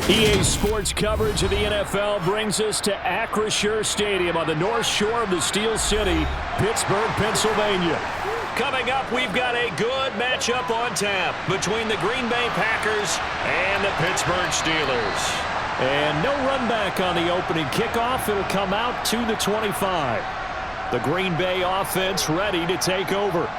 EA Sports coverage of the NFL brings us to Acrisure Stadium on the north shore of the Steel City, Pittsburgh, Pennsylvania. Coming up, we've got a good matchup on tap between the Green Bay Packers and the Pittsburgh Steelers. And no run back on the opening kickoff. It'll come out to the 25. The Green Bay offense ready to take over.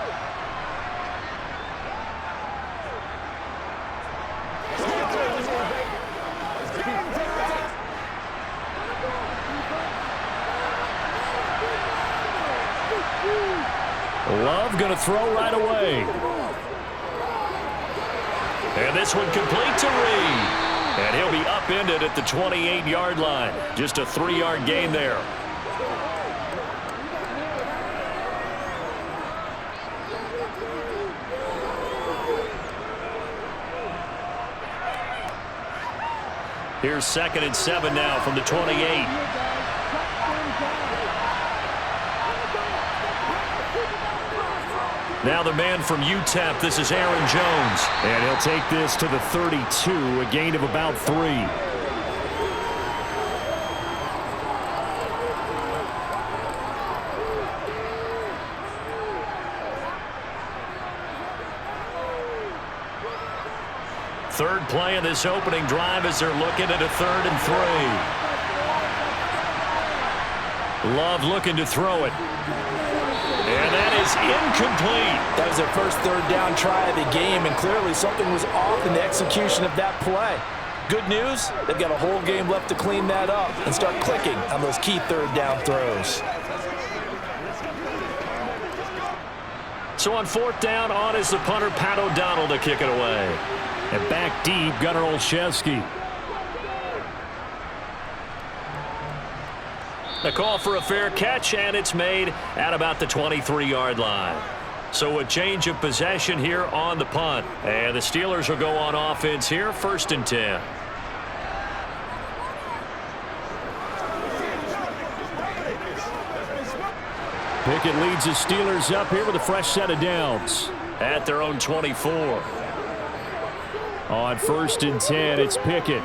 Love going to throw right away. And this one complete to Reed. And he'll be upended at the 28-yard line. Just a 3-yard gain there. Here's 2nd and 7 now from the 28. Now the man from UTEP, this is Aaron Jones. And he'll take this to the 32, a gain of about 3. Third play of this opening drive as they're looking at a 3rd and 3. Love looking to throw it. And that is incomplete. That was their first 3rd down try of the game, and clearly something was off in the execution of that play. Good news, they've got a whole game left to clean that up and start clicking on those key 3rd down throws. So on 4th down, on is the punter, Pat O'Donnell, to kick it away. And back deep, Gunnar Olszewski. The call for a fair catch, and it's made at about the 23-yard line. So a change of possession here on the punt. And the Steelers will go on offense here, 1st and 10. Pickett leads the Steelers up here with a fresh set of downs. At their own 24. On 1st and 10, it's Pickett.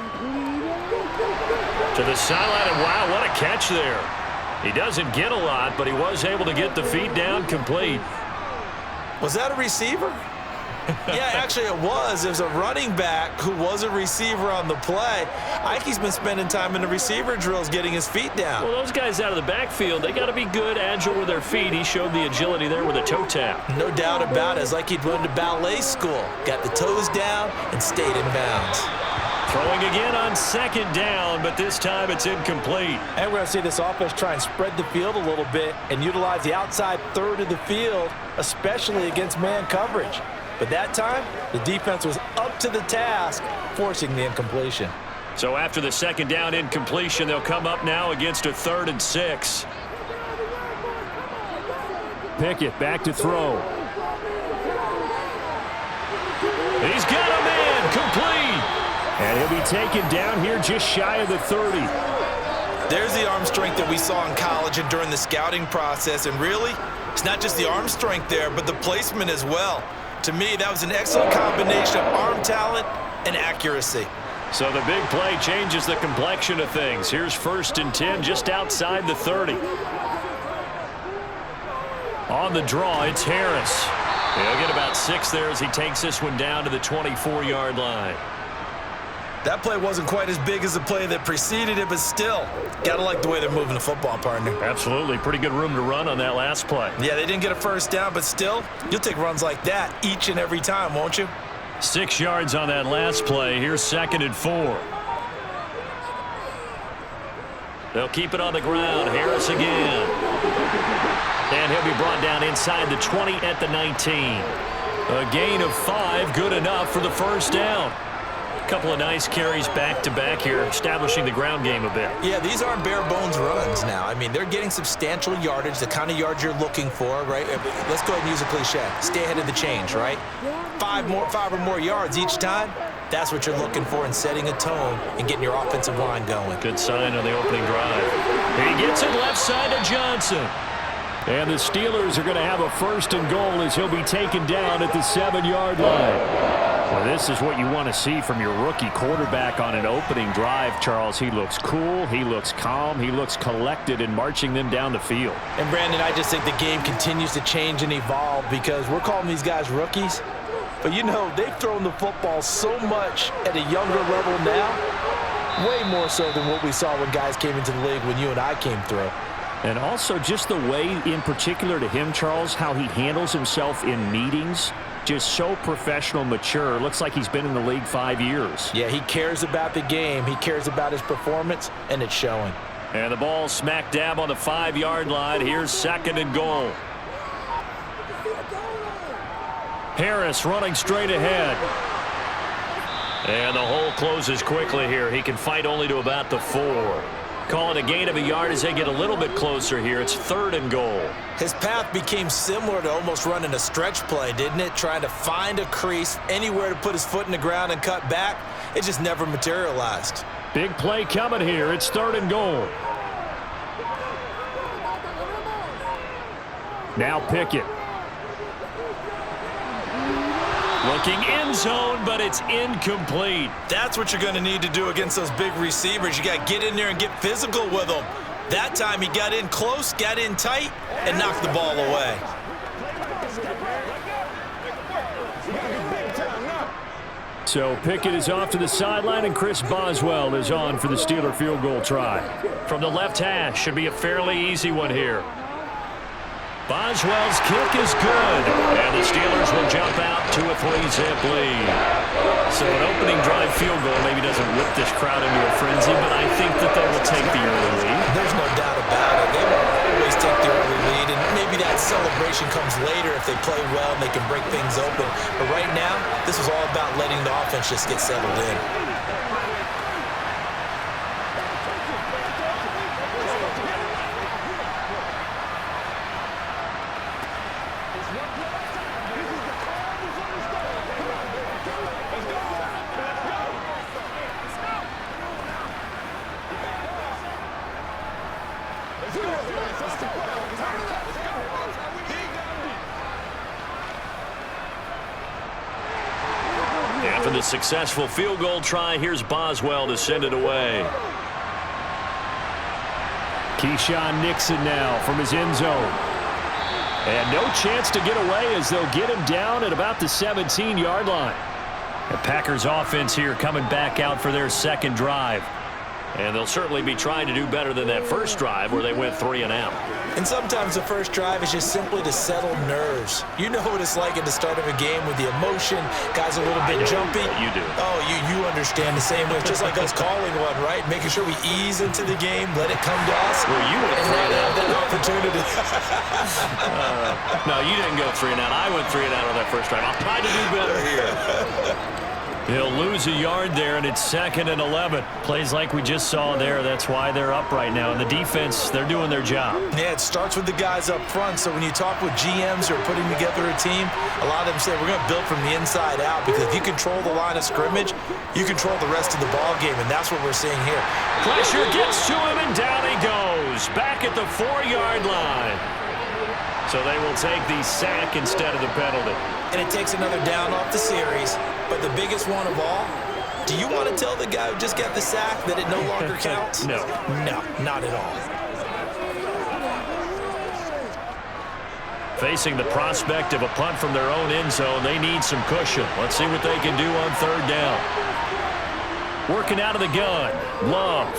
To the sideline, and wow, what a catch there. He doesn't get a lot, but he was able to get the feet down complete. Was that a receiver? Yeah, actually it was. It was a running back who was a receiver on the play. Ike's been spending time in the receiver drills getting his feet down. Well, those guys out of the backfield, they got to be good, agile with their feet. He showed the agility there with a toe tap. No doubt about it. It's like he'd went to ballet school. Got the toes down and stayed in bounds. Throwing again on 2nd down, but this time it's incomplete. And we're going to see this offense try and spread the field a little bit and utilize the outside 3rd of the field, especially against man coverage. But that time, the defense was up to the task, forcing the incompletion. So after the 2nd down incompletion, they'll come up now against a 3rd and 6. Pickett back to throw. He's got him in, complete. And he'll be taken down here just shy of the 30. There's the arm strength that we saw in college and during the scouting process. And really, it's not just the arm strength there, but the placement as well. To me, that was an excellent combination of arm talent and accuracy. So the big play changes the complexion of things. Here's 1st and 10 just outside the 30. On the draw, it's Harris. He'll get about 6 there as he takes this one down to the 24-yard line. That play wasn't quite as big as the play that preceded it, but still, gotta like the way they're moving the football, partner. Absolutely. Pretty good room to run on that last play. Yeah, they didn't get a 1st down, but still, you'll take runs like that each and every time, won't you? 6 yards on that last play. Here's 2nd and 4. They'll keep it on the ground. Harris again. And he'll be brought down inside the 20 at the 19. A gain of 5, good enough for the 1st down. Couple of nice carries back-to-back here, establishing the ground game a bit. Yeah, these aren't bare-bones runs now. I mean, they're getting substantial yardage, the kind of yards you're looking for, right? Let's go ahead and use a cliche. Stay ahead of the change, right? 5 or more yards each time. That's what you're looking for in setting a tone and getting your offensive line going. Good sign on the opening drive. He gets it left side to Johnson. And the Steelers are going to have a 1st and goal as he'll be taken down at the 7-yard line. Well, this is what you want to see from your rookie quarterback on an opening drive, Charles. He looks cool, he looks calm, he looks collected in marching them down the field. And, Brandon, I just think the game continues to change and evolve because we're calling these guys rookies. But, you know, they've thrown the football so much at a younger level now, way more so than what we saw when guys came into the league when you and I came through. And also just the way, in particular to him, Charles, how he handles himself in meetings, just so professional, mature. Looks like he's been in the league 5 years. Yeah, he cares about the game. He cares about his performance, and it's showing. And the ball smack dab on the 5-yard line. Here's 2nd and goal. Harris running straight ahead. And the hole closes quickly here. He can fight only to about the 4. Call it a gain of a yard as they get a little bit closer here. It's 3rd and goal. His path became similar to almost running a stretch play, didn't it? Trying to find a crease, anywhere to put his foot in the ground and cut back. It just never materialized. Big play coming here. It's 3rd and goal. Now Pickett. Looking end zone, but it's incomplete. That's what you're going to need to do against those big receivers. You got to get in there and get physical with them. That time he got in close, got in tight, and knocked the ball away. So Pickett is off to the sideline, and Chris Boswell is on for the Steeler field goal try. From the left hash, should be a fairly easy one here. Boswell's kick is good, and the Steelers will jump out to a 3-zip lead. So an opening drive field goal maybe doesn't whip this crowd into a frenzy, but I think that they will take the early lead. There's no doubt about it. They will always take the early lead, and maybe that celebration comes later if they play well and they can break things open. But right now, this is all about letting the offense just get settled in. After the successful field goal try, here's Boswell to send it away. Keyshawn Nixon now from his end zone. And no chance to get away as they'll get him down at about the 17-yard line. The Packers offense here coming back out for their 2nd drive. And they'll certainly be trying to do better than that first drive where they went 3 and out. And sometimes the first drive is just simply to settle nerves. You know what it's like at the start of a game with the emotion. Guys a little bit jumpy. You do. Oh, you understand the same way. It's just like us calling one, right? Making sure we ease into the game, let it come to us. Well, you went 3 and out. That opportunity. No, you didn't go 3 and out. I went 3 and out on that first drive. I'll try to do better here. He'll lose a yard there, and it's 2nd and 11. Plays like we just saw there. That's why they're up right now. And the defense, they're doing their job. Yeah, it starts with the guys up front. So when you talk with GMs who are putting together a team, a lot of them say we're going to build from the inside out because if you control the line of scrimmage, you control the rest of the ball game, and that's what we're seeing here. Pressure gets to him, and down he goes. Back at the 4-yard line. So they will take the sack instead of the penalty. And it takes another down off the series. But the biggest one of all, do you want to tell the guy who just got the sack that it no longer counts? No. No, not at all. Facing the prospect of a punt from their own end zone, they need some cushion. Let's see what they can do on 3rd down. Working out of the gun, Love.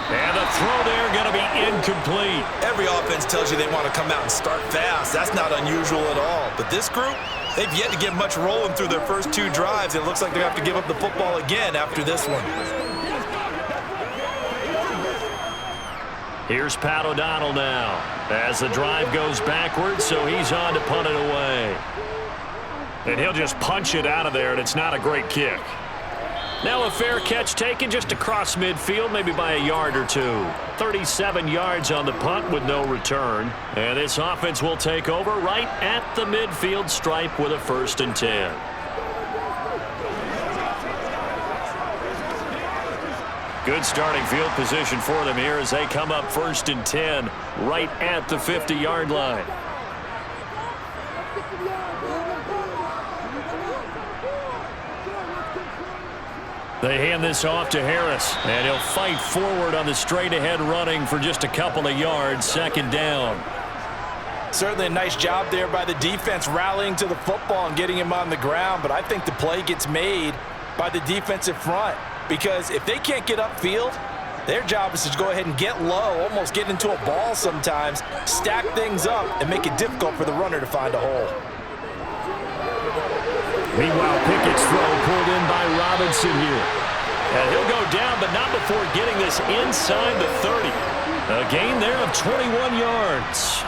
And the throw there going to be incomplete. Every offense tells you they want to come out and start fast. That's not unusual at all. But this group, they've yet to get much rolling through their first 2 drives. It looks like they have to give up the football again after this one. Here's Pat O'Donnell now as the drive goes backwards, so he's on to punt it away. And he'll just punch it out of there, and it's not a great kick. Now a fair catch taken just across midfield, maybe by a yard or 2. 37 yards on the punt with no return. And this offense will take over right at the midfield stripe with a 1st and 10. Good starting field position for them here as they come up 1st and 10 right at the 50-yard line. They hand this off to Harris, and he'll fight forward on the straight-ahead running for just a couple of yards, second down. Certainly a nice job there by the defense rallying to the football and getting him on the ground, but I think the play gets made by the defensive front because if they can't get upfield, their job is to go ahead and get low, almost get into a ball sometimes, stack things up, and make it difficult for the runner to find a hole. Meanwhile, Pickett's throw pulled in by Robinson here. And he'll go down, but not before getting this inside the 30. A gain there of 21 yards.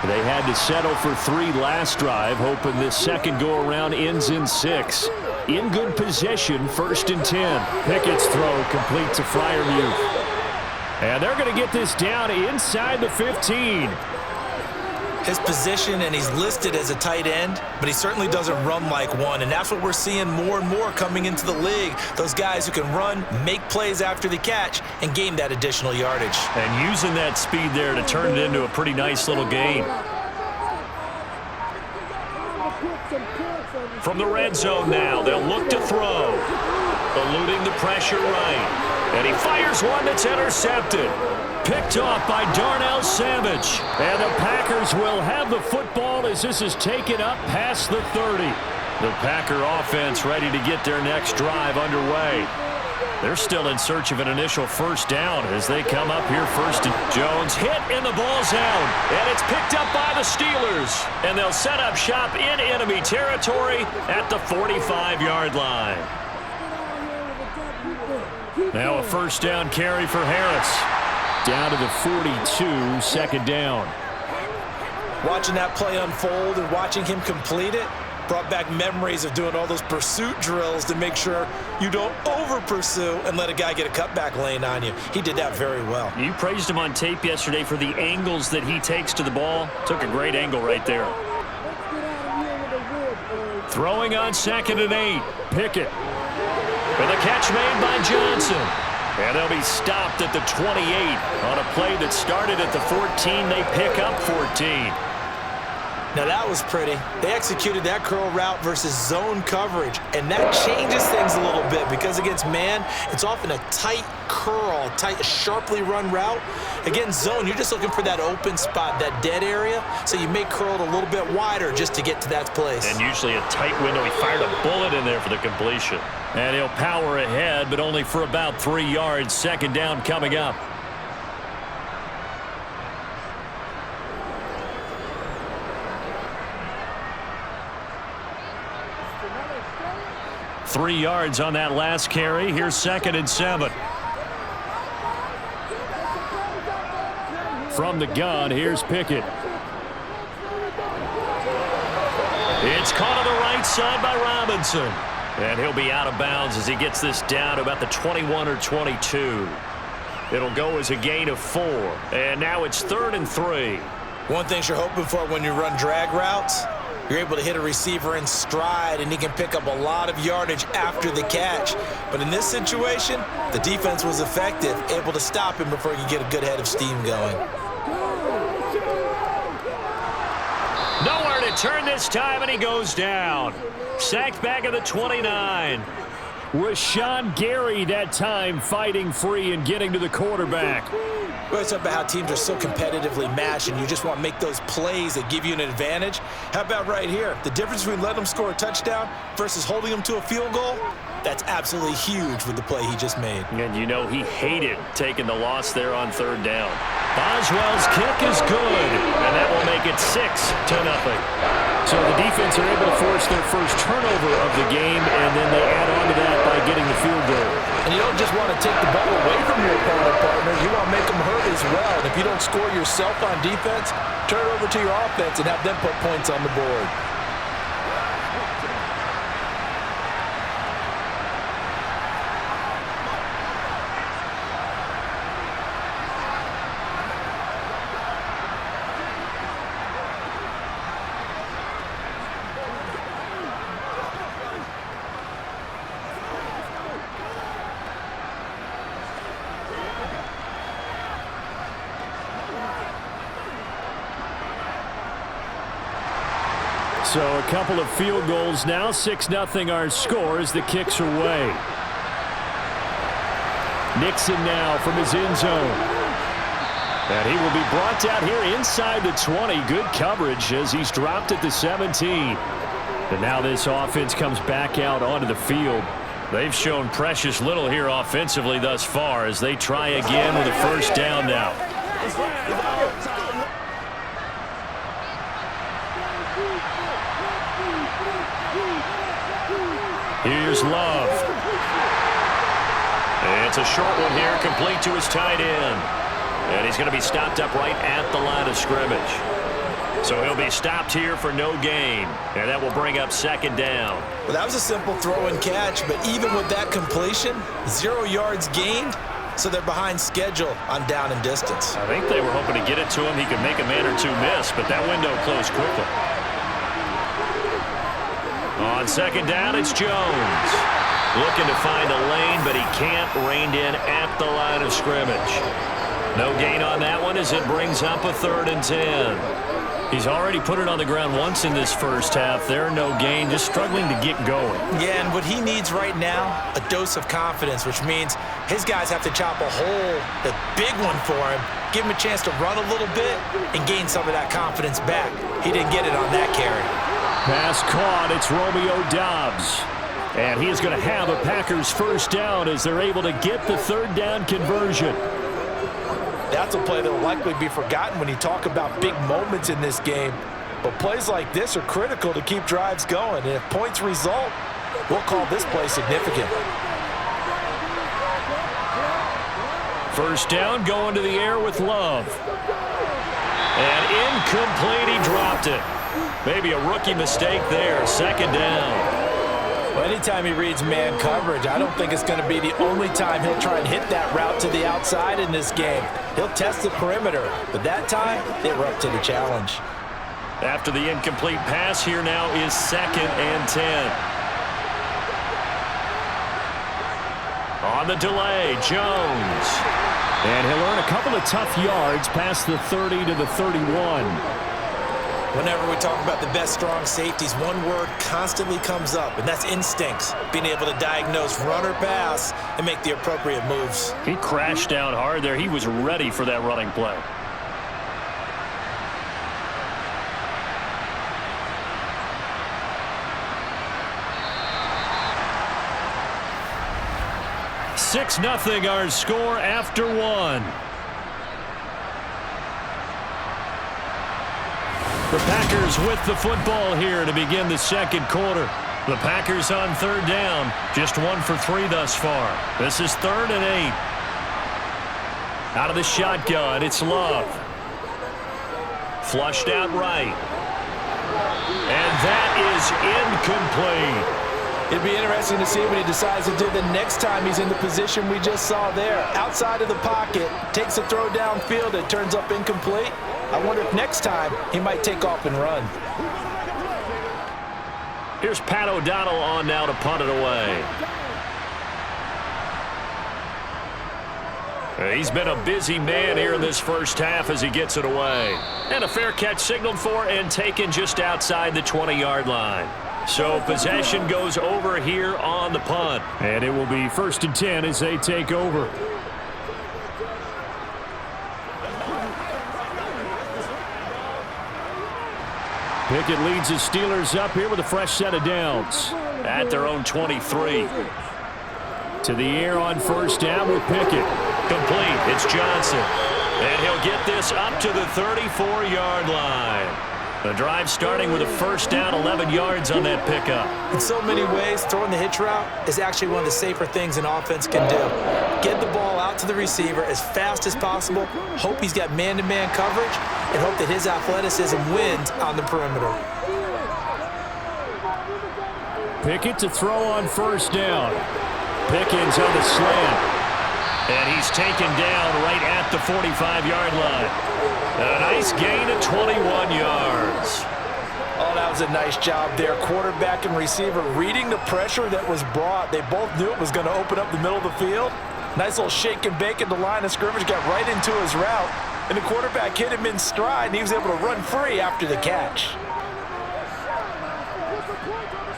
They had to settle for 3 last drive, hoping this second go-around ends in 6. In good position, 1st and 10. Pickett's throw complete to Freiermuth. And they're going to get this down inside the 15. His position, and he's listed as a tight end, but he certainly doesn't run like one, and that's what we're seeing more and more coming into the league. Those guys who can run, make plays after the catch, and gain that additional yardage. And using that speed there to turn it into a pretty nice little gain. From the red zone now, they'll look to throw. Eluding the pressure right. And he fires one that's intercepted. Picked off by Darnell Savage. And the Packers will have the football as this is taken up past the 30. The Packer offense ready to get their next drive underway. They're still in search of an initial first down as they come up here first. Jones hit and the ball's out. And it's picked up by the Steelers. And they'll set up shop in enemy territory at the 45-yard line. Now a first down carry for Harris. Down to the 42, second down. Watching that play unfold and watching him complete it brought back memories of doing all those pursuit drills to make sure you don't over-pursue and let a guy get a cutback lane on you. He did that very well. You praised him on tape yesterday for the angles that he takes to the ball. Took a great angle right there. Throwing on 2nd and 8. Pickett. With a catch made by Johnson. And they'll be stopped at the 28 on a play that started at the 14. They pick up 14. Now that was pretty. They executed that curl route versus zone coverage, and that changes things a little bit because against man, it's often a tight curl, tight, sharply run route. Against zone, you're just looking for that open spot, that dead area, so you may curl it a little bit wider just to get to that place. And usually a tight window. He fired a bullet in there for the completion. And he'll power ahead, but only for about 3 yards. Second down coming up. Three yards on that last carry. Here's 2nd and 7. From the gun, here's Pickett. It's caught on the right side by Robinson. And he'll be out of bounds as he gets this down to about the 21 or 22. It'll go as a gain of 4. And now it's 3rd and 3. One thing you're hoping for when you run drag routes, you're able to hit a receiver in stride, and he can pick up a lot of yardage after the catch. But in this situation, the defense was effective, able to stop him before he could get a good head of steam going. Nowhere to turn this time, and he goes down. Sacked back at the 29. Rashawn Gary that time fighting free and getting to the quarterback. Well, it's about how teams are so competitively matched and you just want to make those plays that give you an advantage. How about right here? The difference between letting them score a touchdown versus holding them to a field goal, that's absolutely huge with the play he just made. And you know he hated taking the loss there on 3rd down. Boswell's kick is good, and that will make it 6-0. So the defense are able to force their first turnover of the game, and then they add on to that by getting the field goal. And you don't just want to take the ball away from your opponent, partner. You want to make them hurt as well. And if you don't score yourself on defense, turn it over to your offense and have them put points on the board. So a couple of field goals now. 6-0 our score as the kicks are away. Nixon now from his end zone. And he will be brought down here inside the 20. Good coverage as he's dropped at the 17. And now this offense comes back out onto the field. They've shown precious little here offensively thus far as they try again with a first down now. Here's Love. It's a short one here, complete to his tight end. And he's going to be stopped up right at the line of scrimmage. So he'll be stopped here for no gain. And that will bring up second down. Well, that was a simple throw and catch, but even with that completion, 0 yards gained, so they're behind schedule on down and distance. I think they were hoping to get it to him. He could make a man or two miss, but that window closed quickly. On second down, it's Jones. Looking to find a lane, but he can't, reined in at the line of scrimmage. No gain on that one as it brings up a 3rd and 10. He's already put it on the ground once in this first half. There, no gain, just struggling to get going. Yeah, and what he needs right now, a dose of confidence, which means his guys have to chop a hole, the big one for him, give him a chance to run a little bit and gain some of that confidence back. He didn't get it on that carry. Pass caught. It's Romeo Doubs. And he is going to have a Packers first down as they're able to get the 3rd down conversion. That's a play that will likely be forgotten when you talk about big moments in this game. But plays like this are critical to keep drives going. And if points result, we'll call this play significant. First down going to the air with Love. And incomplete, he dropped it. Maybe a rookie mistake there. Second down. Well, anytime he reads man coverage, I don't think it's going to be the only time he'll try and hit that route to the outside in this game. He'll test the perimeter, but that time, they were up to the challenge. After the incomplete pass, here now is 2nd and 10. On the delay, Jones. And he'll earn a couple of tough yards past the 30 to the 31. Whenever we talk about the best strong safeties, one word constantly comes up, and that's instincts. Being able to diagnose run or pass and make the appropriate moves. He crashed down hard there. He was ready for that running play. Six nothing our score after one. The Packers with the football here to begin the second quarter. The Packers on 3rd down, just 1 for 3 thus far. This is 3rd and 8. Out of the shotgun, it's Love. Flushed out right. And that is incomplete. It'd be interesting to see what he decides to do the next time he's in the position we just saw there. Outside of the pocket, takes a throw downfield, it turns up incomplete. I wonder if next time he might take off and run. Here's Pat O'Donnell on now to punt it away. He's been a busy man here in this first half as he gets it away. And a fair catch signaled for and taken just outside the 20-yard line. So possession goes over here on the punt. And it will be 1st and 10 as they take over. Pickett leads the Steelers up here with a fresh set of downs. At their own 23. To the air on 1st down with Pickett. Complete. It's Johnson. And he'll get this up to the 34-yard line. The drive starting with a first down, 11 yards on that pickup. In so many ways, throwing the hitch route is actually one of the safer things an offense can do. Get the ball out to the receiver as fast as possible, hope he's got man-to-man coverage, and hope that his athleticism wins on the perimeter. Pickett to throw on 1st down. Pickens on the slant. And he's taken down right at the 45-yard line. A nice gain of 21 yards. Oh, that was a nice job there. Quarterback and receiver reading the pressure that was brought. They both knew it was going to open up the middle of the field. Nice little shake and bake at the line of scrimmage, got right into his route. And the quarterback hit him in stride, and he was able to run free after the catch.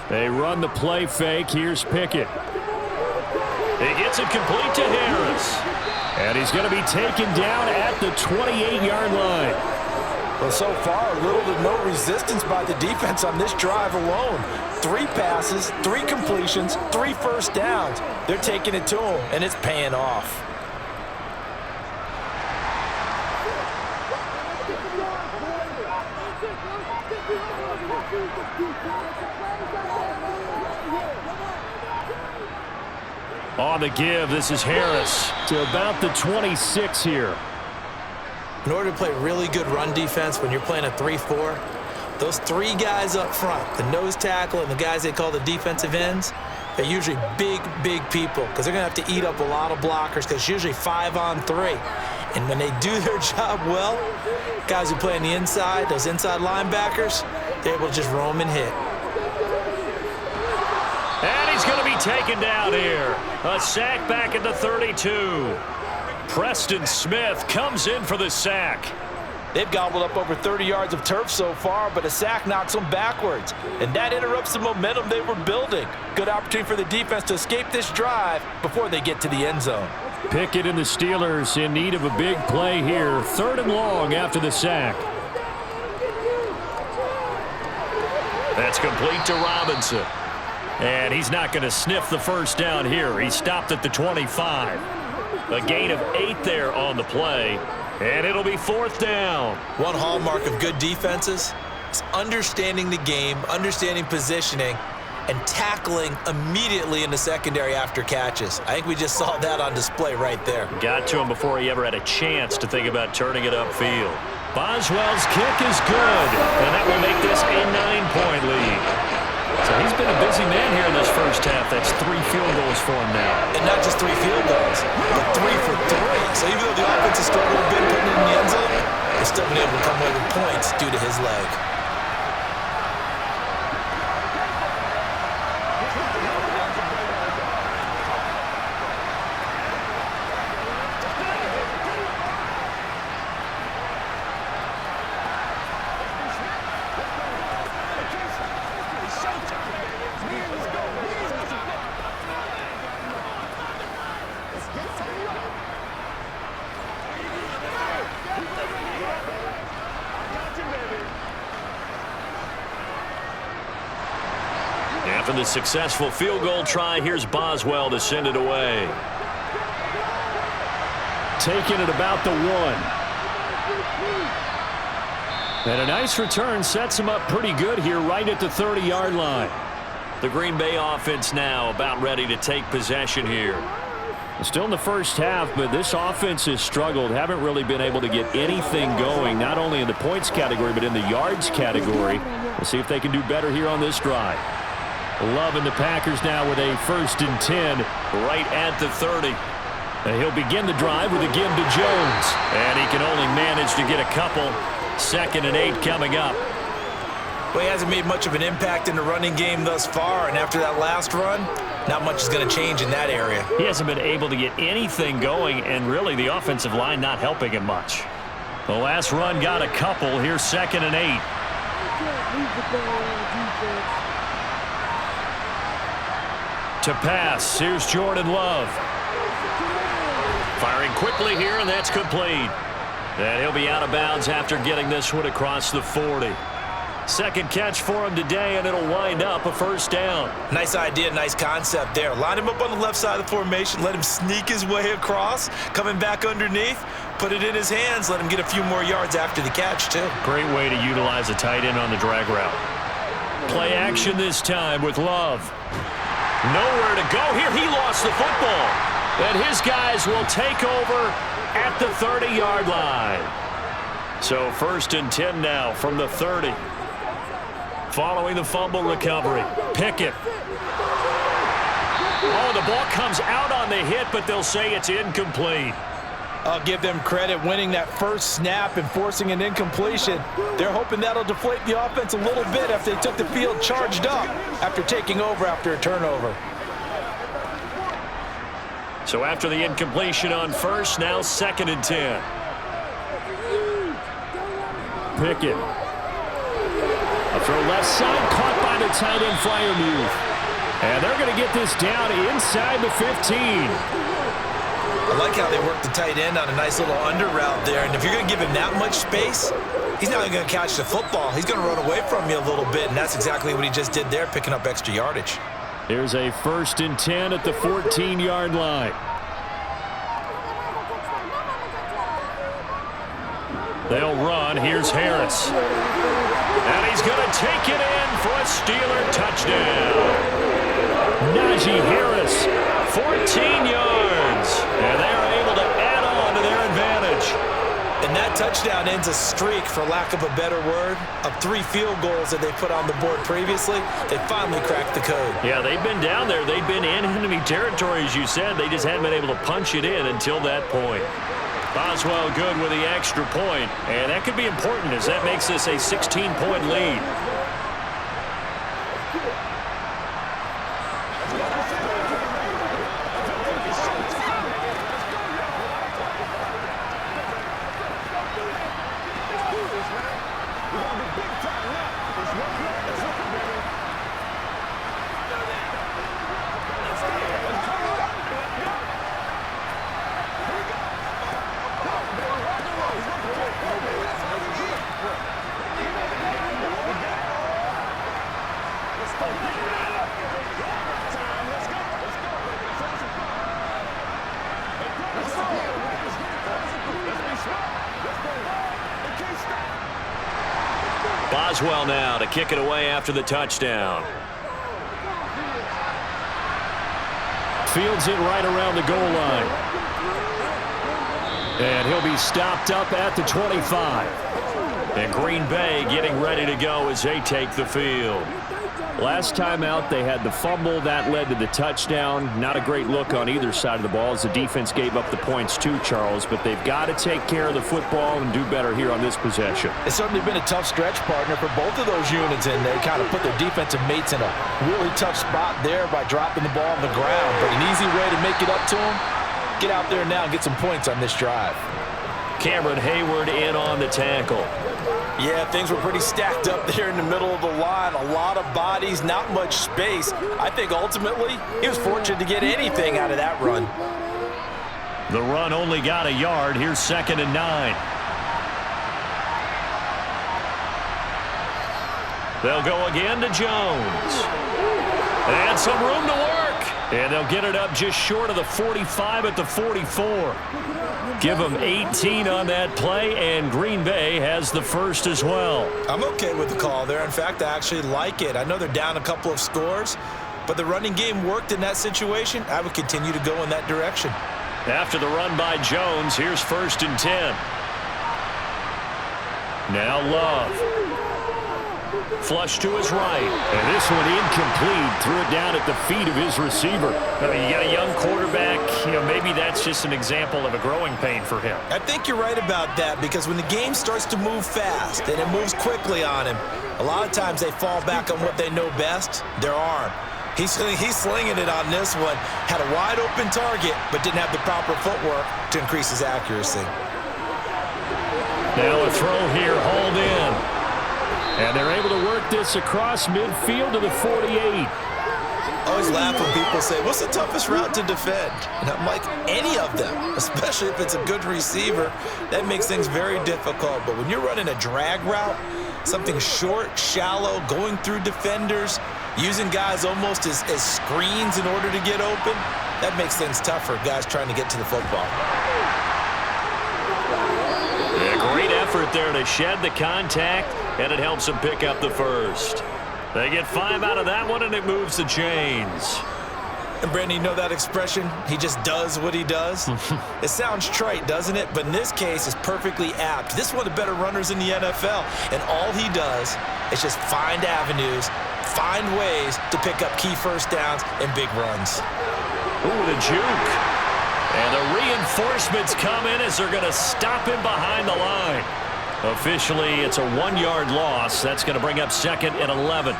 They run the play fake. Here's Pickett. He gets it complete to Harris. And he's going to be taken down at the 28-yard line. Well, so far, little to no resistance by the defense on this drive alone. 3 passes, 3 completions, 3 first downs. They're taking it to him, and it's paying off. On the give, this is Harris to about the 26 here. In order to play really good run defense when you're playing a 3-4, those 3 guys up front, the nose tackle and the guys they call the defensive ends, they're usually big people because they're going to have to eat up a lot of blockers because it's usually 5 on 3. And when they do their job well, guys who play on the inside, those inside linebackers, they're able to just roam and hit. And he's going to be taken down here. A sack back at the 32. Preston Smith comes in for the sack. They've gobbled up over 30 yards of turf so far, but a sack knocks them backwards. And that interrupts the momentum they were building. Good opportunity for the defense to escape this drive before they get to the end zone. Pickett and the Steelers in need of a big play here. 3rd and long after the sack. That's complete to Robinson. And he's not going to sniff the first down here. He stopped at the 25. A gain of 8 there on the play. And it'll be 4th down. One hallmark of good defenses is understanding the game, understanding positioning, and tackling immediately in the secondary after catches. I think we just saw that on display right there. Got to him before he ever had a chance to think about turning it upfield. Boswell's kick is good, and that will make this a 9-point lead. So he's been a busy man here in this first half. That's 3 field goals for him now. And not just 3 field goals, but 3 for 3. So even though the offense has struggled a bit putting it in the end zone, they've still been able to come away with points due to his leg. After the successful field goal try, here's Boswell to send it away. Taking it about the 1. And a nice return sets him up pretty good here right at the 30-yard line. The Green Bay offense now about ready to take possession here. Still in the first half, but this offense has struggled. Haven't really been able to get anything going, not only in the points category, but in the yards category. We'll see if they can do better here on this drive. Loving the Packers now with a 1st and 10 right at the 30. And he'll begin the drive with a give to Jones. And he can only manage to get a couple. 2nd and 8 coming up. Well, he hasn't made much of an impact in the running game thus far, and after that last run, not much is going to change in that area. He hasn't been able to get anything going, and really the offensive line not helping him much. The last run got a couple. Here's 2nd and 8. To pass, here's Jordan Love. Firing quickly here, and that's complete. And he'll be out of bounds after getting this one across the 40. 2nd catch for him today, and it'll wind up a 1st down. Nice idea, nice concept there. Line him up on the left side of the formation, let him sneak his way across, coming back underneath, put it in his hands, let him get a few more yards after the catch, too. Great way to utilize a tight end on the drag route. Play action this time with Love. Nowhere to go here. He lost the football. And his guys will take over at the 30-yard line. So 1st and 10 now from the 30. Following the fumble recovery. Pickett. Oh, the ball comes out on the hit, but they'll say it's incomplete. I'll give them credit winning that first snap and forcing an incompletion. They're hoping that'll deflate the offense a little bit after they took the field charged up after taking over after a turnover. So after the incompletion on 1st, now 2nd and 10. Pickett. A throw left side, caught by find a tight end flyer move. And they're going to get this down inside the 15. I like how they work the tight end on a nice little under route there. And if you're going to give him that much space, he's not going to catch the football. He's going to run away from you a little bit, and that's exactly what he just did there, picking up extra yardage. Here's a 1st and 10 at the 14-yard line. They'll run. Here's Harris. And he's going to take it in for a Steeler touchdown. Najee Harris, 14 yards. And they are able to add on to their advantage. And that touchdown ends a streak, for lack of a better word, of 3 field goals that they put on the board previously. They finally cracked the code. Yeah, they've been down there. They've been in enemy territory, as you said. They just hadn't been able to punch it in until that point. Boswell good with the extra point, and that could be important as that makes this a 16-point lead. Boswell now to kick it away after the touchdown. Fields it right around the goal line. And he'll be stopped up at the 25. And Green Bay getting ready to go as they take the field. Last time out, they had the fumble. That led to the touchdown. Not a great look on either side of the ball as the defense gave up the points too, Charles. But they've got to take care of the football and do better here on this possession. It's certainly been a tough stretch, partner, for both of those units, and they kind of put their defensive mates in a really tough spot there by dropping the ball on the ground. But an easy way to make it up to them, get out there now and get some points on this drive. Cameron Hayward in on the tackle. Yeah, things were pretty stacked up there in the middle of the line. A lot of bodies, not much space. I think ultimately he was fortunate to get anything out of that run. The run only got a yard. Here's 2nd and 9. They'll go again to Jones. And some room to work. And they'll get it up just short of the 45 at the 44. Give them 18 on that play, and Green Bay has the first as well. I'm okay with the call there. In fact, I actually like it. I know they're down a couple of scores, but the running game worked in that situation. I would continue to go in that direction. After the run by Jones, here's 1st and 10. Now Love. Flush to his right. And this one incomplete. Threw it down at the feet of his receiver. I mean, you got a young quarterback. Maybe that's just an example of a growing pain for him. I think you're right about that, because when the game starts to move fast and it moves quickly on him, a lot of times they fall back on what they know best, their arm. He's slinging it on this one. Had a wide open target, but didn't have the proper footwork to increase his accuracy. Now a throw here, hauled in. And they're able to work this across midfield to the 48. I always laugh when people say, what's the toughest route to defend? And I'm like, any of them, especially if it's a good receiver. That makes things very difficult. But when you're running a drag route, something short, shallow, going through defenders, using guys almost as screens in order to get open, that makes things tougher, guys trying to get to the football. Yeah, great effort there to shed the contact, and it helps them pick up the first. They get 5 out of that one, and it moves the chains. And, Brandon, you know that expression, he just does what he does? It sounds trite, doesn't it? But in this case, it's perfectly apt. This is one of the better runners in the NFL, and all he does is just find avenues, find ways to pick up key first downs and big runs. Ooh, the juke. And the reinforcements come in as they're going to stop him behind the line. Officially, it's a 1-yard loss. That's going to bring up 2nd and 11.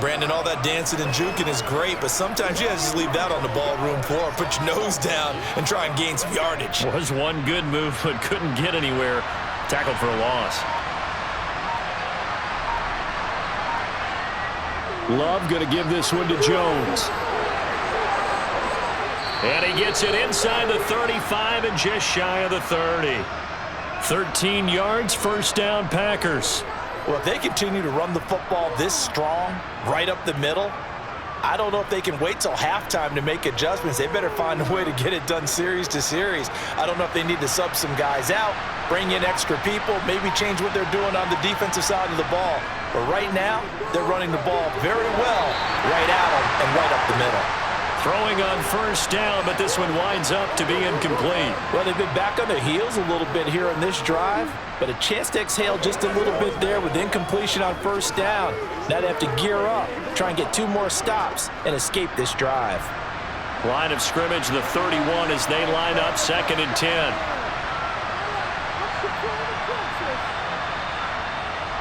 Brandon, all that dancing and juking is great, but sometimes you have to just leave that on the ballroom floor. Put your nose down and try and gain some yardage. Was one good move, but couldn't get anywhere. Tackled for a loss. Love going to give this one to Jones. And he gets it inside the 35 and just shy of the 30. 13 yards, first down, Packers. Well, if they continue to run the football this strong, right up the middle, I don't know if they can wait till halftime to make adjustments. They better find a way to get it done series to series. I don't know if they need to sub some guys out, bring in extra people, maybe change what they're doing on the defensive side of the ball. But right now, they're running the ball very well right at them and right up the middle. Throwing on first down, but this one winds up to be incomplete. Well, they've been back on their heels a little bit here on this drive, but a chance to exhale just a little bit there with incompletion on first down. Now they have to gear up, try and get 2 more stops, and escape this drive. Line of scrimmage, the 31 as they line up, 2nd and 10.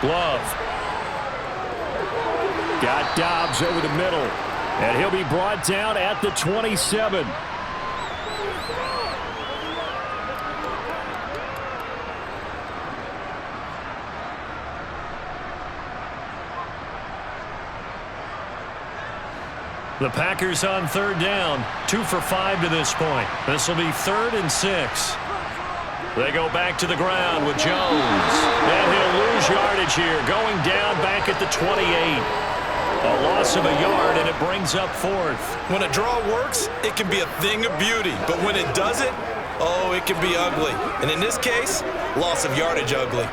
Glove. Got Dobbs over the middle. And he'll be brought down at the 27. The Packers on 3rd down, 2 for 5 to this point. This will be 3rd and 6. They go back to the ground with Jones. And he'll lose yardage here, going down back at the 28. A loss of a yard, and it brings up 4th. When a draw works, it can be a thing of beauty. But when it doesn't, oh, it can be ugly. And in this case, loss of yardage ugly.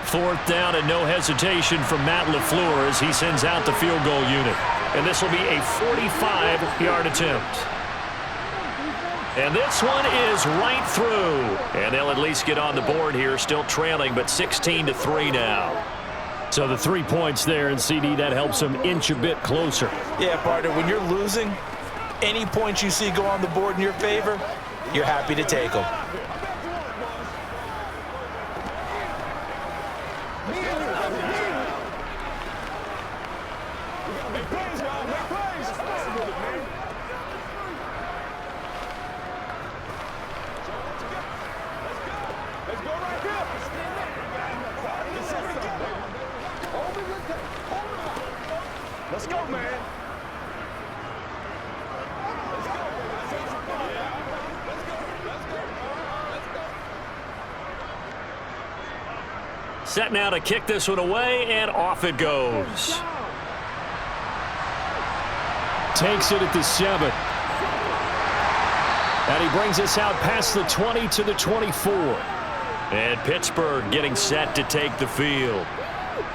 4th down and no hesitation from Matt LaFleur as he sends out the field goal unit. And this will be a 45-yard attempt. And this one is right through. And they'll at least get on the board here, still trailing, but 16-3 now. So the 3 points there, and CD, that helps them inch a bit closer. Yeah, partner, when you're losing, any points you see go on the board in your favor, you're happy to take them. Let's go, man. Set now to kick this one away, and off it goes. Takes it at the 7. And he brings us out past the 20 to the 24. And Pittsburgh getting set to take the field.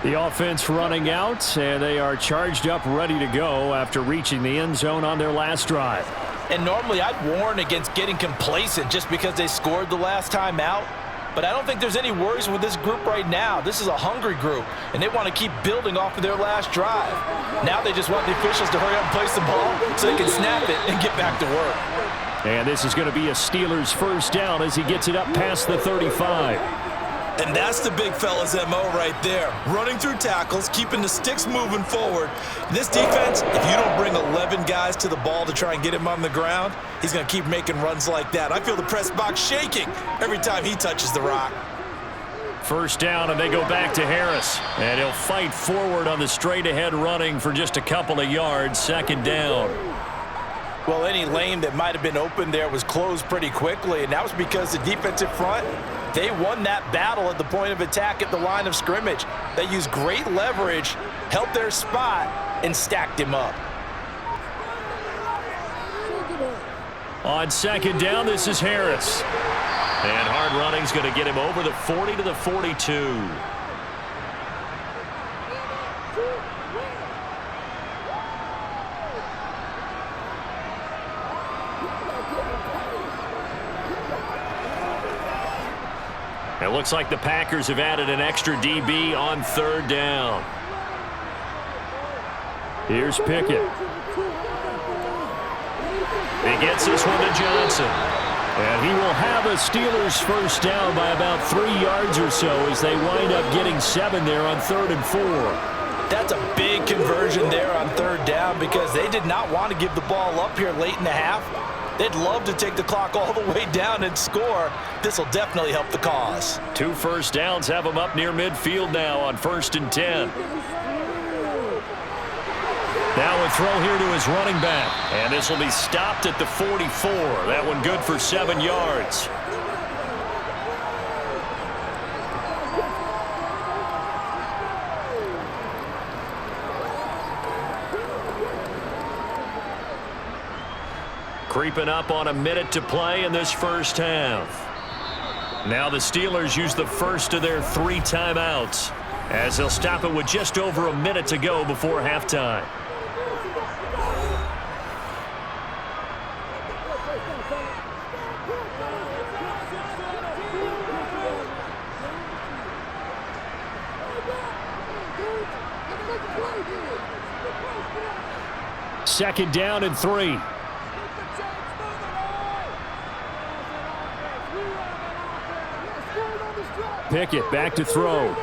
The offense running out, and they are charged up, ready to go after reaching the end zone on their last drive. And normally I'd warn against getting complacent just because they scored the last time out. But I don't think there's any worries with this group right now. This is a hungry group, and they want to keep building off of their last drive. Now they just want the officials to hurry up and place the ball so they can snap it and get back to work. And this is going to be a Steelers first down as he gets it up past the 35. And that's the big fella's MO right there. Running through tackles, keeping the sticks moving forward. This defense, if you don't bring 11 guys to the ball to try and get him on the ground, he's going to keep making runs like that. I feel the press box shaking every time he touches the rock. First down, and they go back to Harris. And he'll fight forward on the straight-ahead running for just a couple of yards. 2nd down. Well, any lane that might have been open there was closed pretty quickly, and that was because the defensive front, they won that battle at the point of attack at the line of scrimmage. They used great leverage, held their spot, and stacked him up. On 2nd down, this is Harris. And hard running's going to get him over the 40 to the 42. It looks like the Packers have added an extra DB on 3rd down. Here's Pickett. He gets this one to Johnson. And he will have a Steelers first down by about 3 yards or so as they wind up getting 7 there on 3rd and 4. That's a big conversion there on 3rd down because they did not want to give the ball up here late in the half. They'd love to take the clock all the way down and score. This will definitely help the cause. 2 first downs have them up near midfield now on 1st and 10. Now a throw here to his running back. And this will be stopped at the 44. That one good for 7 yards. Creeping up on a minute to play in this first half. Now the Steelers use the first of their 3 timeouts as they'll stop it with just over a minute to go before halftime. Second down and 3. Pickett back to throw.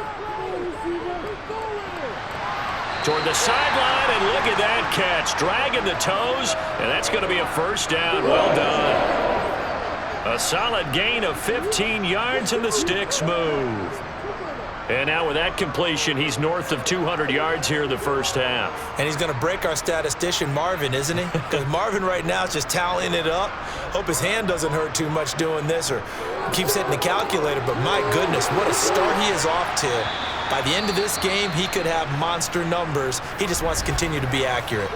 Toward the sideline, and look at that catch. Dragging the toes, and that's going to be a first down. Well done. A solid gain of 15 yards, and the sticks move. And now with that completion, he's north of 200 yards here in the first half. And he's going to break our statistician, Marvin, isn't he? Because Marvin right now is just tallying it up. Hope his hand doesn't hurt too much doing this or keeps hitting the calculator. But my goodness, what a start he is off to. By the end of this game, he could have monster numbers. He just wants to continue to be accurate.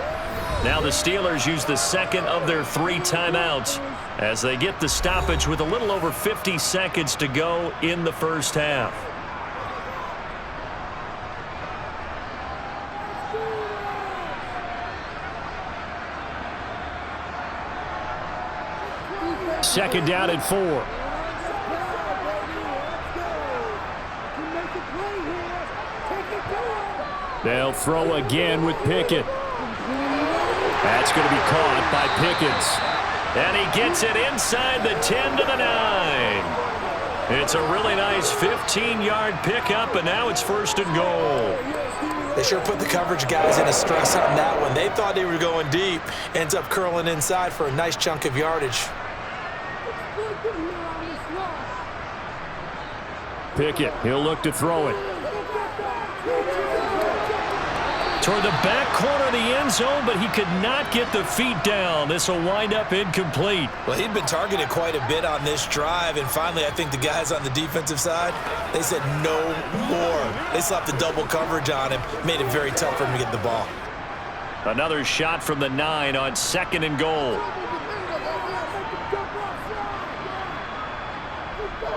Now the Steelers use the second of their 3 timeouts as they get the stoppage with a little over 50 seconds to go in the first half. Second down and 4. They'll throw again with Pickett. That's going to be caught by Pickens. And he gets it inside the 10 to the 9. It's a really nice 15-yard pickup, and now it's first and goal. They sure put the coverage guys in a stress on that one. They thought they were going deep. Ends up curling inside for a nice chunk of yardage. Pickett, he'll look to throw it. Toward the back corner of the end zone, but he could not get the feet down. This will wind up incomplete. Well, he'd been targeted quite a bit on this drive, and finally I think the guys on the defensive side, they said no more. They slapped the double coverage on him, made it very tough for him to get the ball. Another shot from the 9 on second and goal.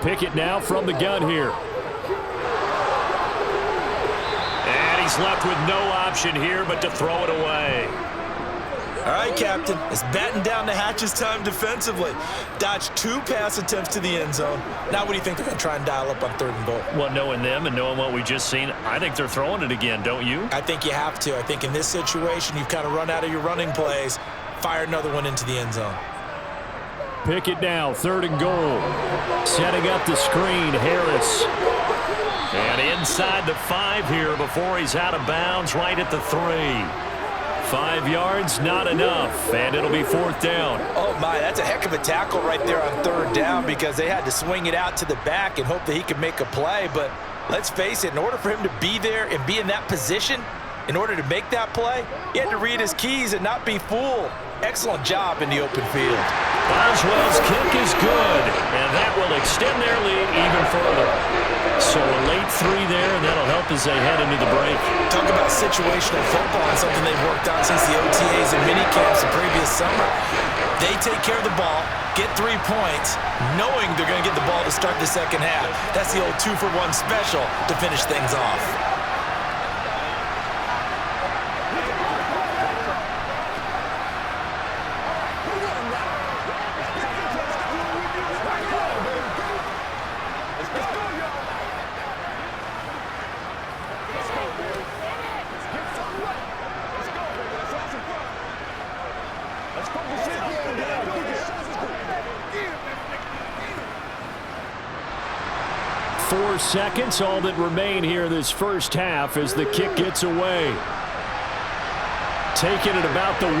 Pickett now from the gun here. And he's left with no option here but to throw it away. All right, Captain, it's batten down the hatches time defensively. Dodged 2 pass attempts to the end zone. Now what do you think they're going to try and dial up on 3rd and goal? Well, knowing them and knowing what we just seen, I think they're throwing it again, don't you? I think you have to. I think in this situation, you've kind of run out of your running plays. Fire another one into the end zone. Pickett now, 3rd and goal. Setting up the screen, Harris. And inside the 5 here before he's out of bounds right at the 3. 5 yards, not enough, and it'll be 4th down. Oh, my, that's a heck of a tackle right there on 3rd down because they had to swing it out to the back and hope that he could make a play. But let's face it, in order for him to be there and be in that position, in order to make that play, he had to read his keys and not be fooled. Excellent job in the open field. Boswell's kick is good, and that will extend their lead even further. So a late 3 there, and that'll help as they head into the break. Talk about situational football and something they've worked on since the OTAs and mini camps the previous summer. They take care of the ball, get 3 points, knowing they're going to get the ball to start the second half. That's the old 2-for-1 special to finish things off. Seconds, all that remain here this first half as the kick gets away. Taking it about the 1.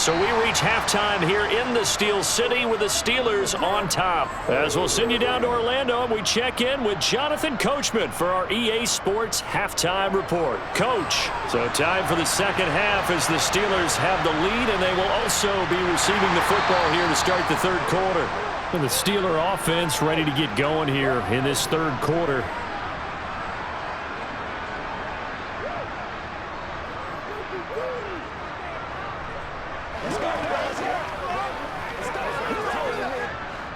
So we reach halftime here in the Steel City with the Steelers on top. As we'll send you down to Orlando, and we check in with Jonathan Coachman for our EA Sports Halftime Report. Coach, so time for the second half as the Steelers have the lead, and they will also be receiving the football here to start the third quarter. And the Steeler offense ready to get going here in this third quarter.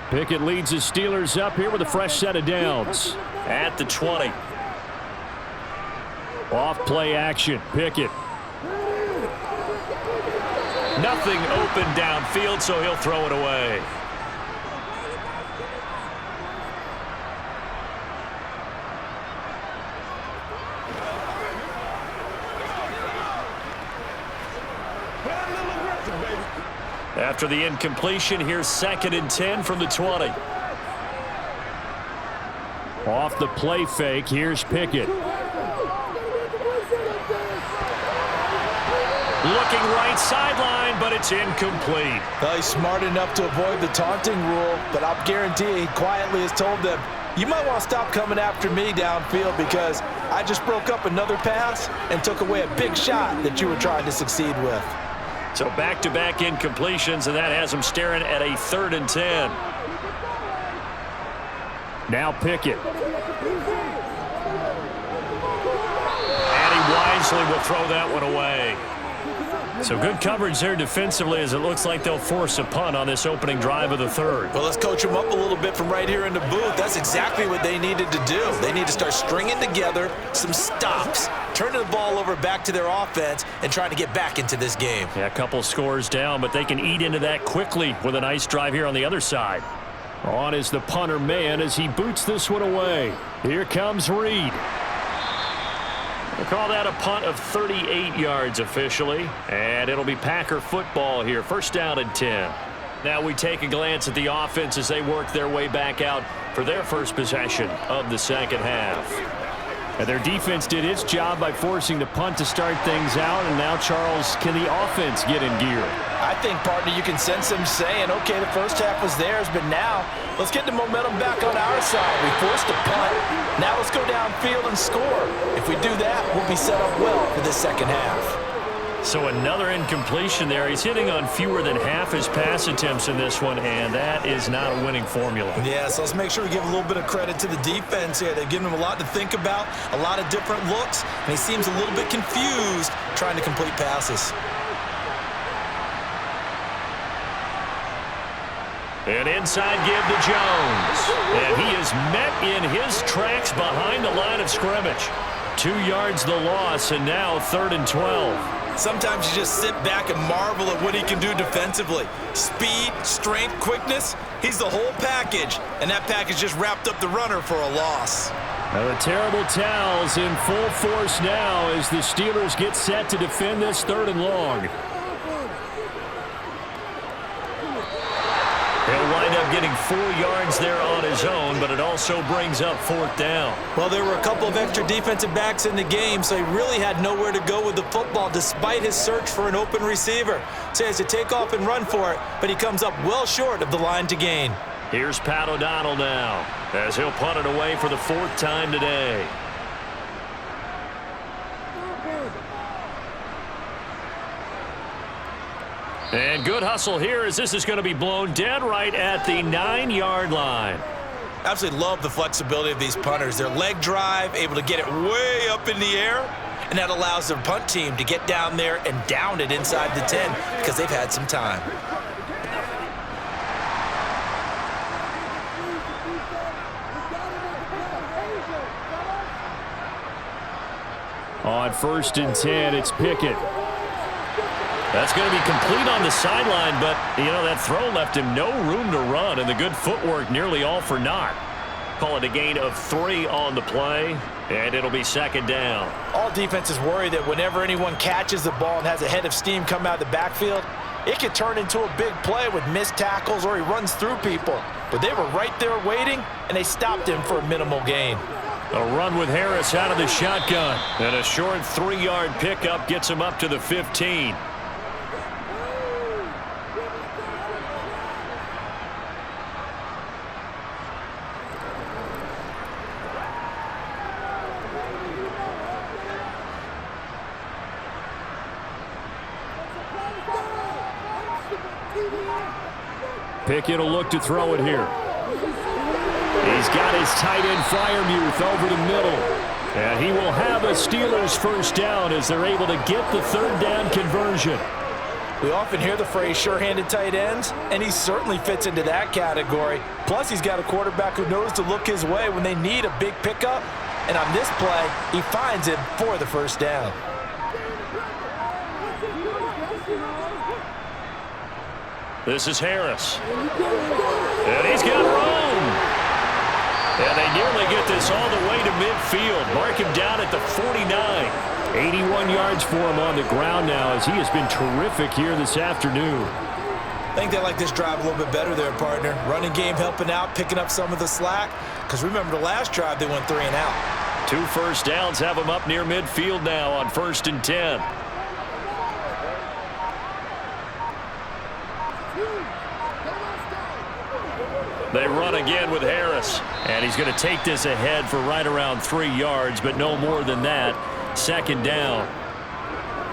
Pickett leads the Steelers up here with a fresh set of downs. At the 20. Off play action. Pickett. Nothing open downfield, so he'll throw it away. After the incompletion, here's 2nd and 10 from the 20. Off the play fake, here's Pickett. Looking right sideline, but it's incomplete. Well, he's smart enough to avoid the taunting rule, but I'll guarantee he quietly has told them, you might want to stop coming after me downfield because I just broke up another pass and took away a big shot that you were trying to succeed with. So back-to-back incompletions, and that has him staring at a 3rd and 10. Now Pickett. And he wisely will throw that one away. So good coverage there defensively as it looks like they'll force a punt on this opening drive of the third. Well, let's coach them up a little bit from right here in the booth. That's exactly what they needed to do. They need to start stringing together some stops, turning the ball over back to their offense, and trying to get back into this game. Yeah, a couple scores down, but they can eat into that quickly with a nice drive here on the other side. On is the punter man as he boots this one away. Here comes Reed. We'll call that a punt of 38 yards officially, and it'll be Packer football here. 1st down and 10. Now we take a glance at the offense as they work their way back out for their first possession of the second half. And their defense did its job by forcing the punt to start things out, and now, Charles, can the offense get in gear? I think, partner, you can sense them saying, okay, the first half was theirs, but now let's get the momentum back on our side. We forced a punt. Now let's go downfield and score. If we do that, we'll be set up well for the second half. So another incompletion there. He's hitting on fewer than half his pass attempts in this one, and that is not a winning formula. Yeah, so let's make sure we give a little bit of credit to the defense here. They've given him a lot to think about, a lot of different looks, and he seems a little bit confused trying to complete passes. An inside give to Jones. And he is met in his tracks behind the line of scrimmage. 2 yards the loss, and now 3rd and 12. Sometimes you just sit back and marvel at what he can do defensively. Speed, strength, quickness, he's the whole package. And that package just wrapped up the runner for a loss. Now the terrible towels in full force now as the Steelers get set to defend this 3rd and long. He'll wind up getting 4 yards there on his own, but it also brings up 4th down. Well, there were a couple of extra defensive backs in the game, so he really had nowhere to go with the football despite his search for an open receiver. So he has to take off and run for it, but he comes up well short of the line to gain. Here's Pat O'Donnell now as he'll punt it away for the 4th time today. And good hustle here as this is going to be blown dead right at the 9-yard line. Absolutely love the flexibility of these punters. Their leg drive, able to get it way up in the air, and that allows their punt team to get down there and down it inside the 10 because they've had some time. On 1st and 10, it's Pickett. That's going to be complete on the sideline, but, you know, that throw left him no room to run, and the good footwork nearly all for naught. Call it a gain of 3 on the play, and it'll be 2nd down. All defenses worry that whenever anyone catches the ball and has a head of steam come out of the backfield, it could turn into a big play with missed tackles or he runs through people. But they were right there waiting, and they stopped him for a minimal gain. A run with Harris out of the shotgun, and a short 3-yard pickup gets him up to the 15. Pickett will look to throw it here. He's got his tight end Freiermuth over the middle. And he will have a Steelers first down as they're able to get the third down conversion. We often hear the phrase sure-handed tight ends, and he certainly fits into that category. Plus, he's got a quarterback who knows to look his way when they need a big pickup. And on this play, he finds him for the first down. This is Harris. And he's got room. And they nearly get this all the way to midfield. Mark him down at the 49. 81 yards for him on the ground now as he has been terrific here this afternoon. I think they like this drive a little bit better there, partner. Running game helping out, picking up some of the slack. Because remember the last drive, they went 3 and out. 2 first downs have them up near midfield now on 1st and 10. They run again with Harris. And he's going to take this ahead for right around 3 yards, but no more than that. 2nd down.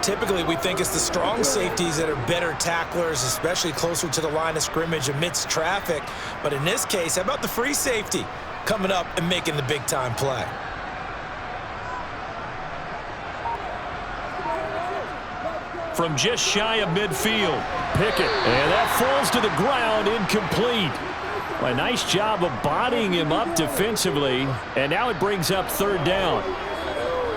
Typically, we think it's the strong safeties that are better tacklers, especially closer to the line of scrimmage amidst traffic. But in this case, how about the free safety coming up and making the big-time play? From just shy of midfield, Pickett. And that falls to the ground, incomplete. A nice job of bodying him up defensively, and now it brings up 3rd down.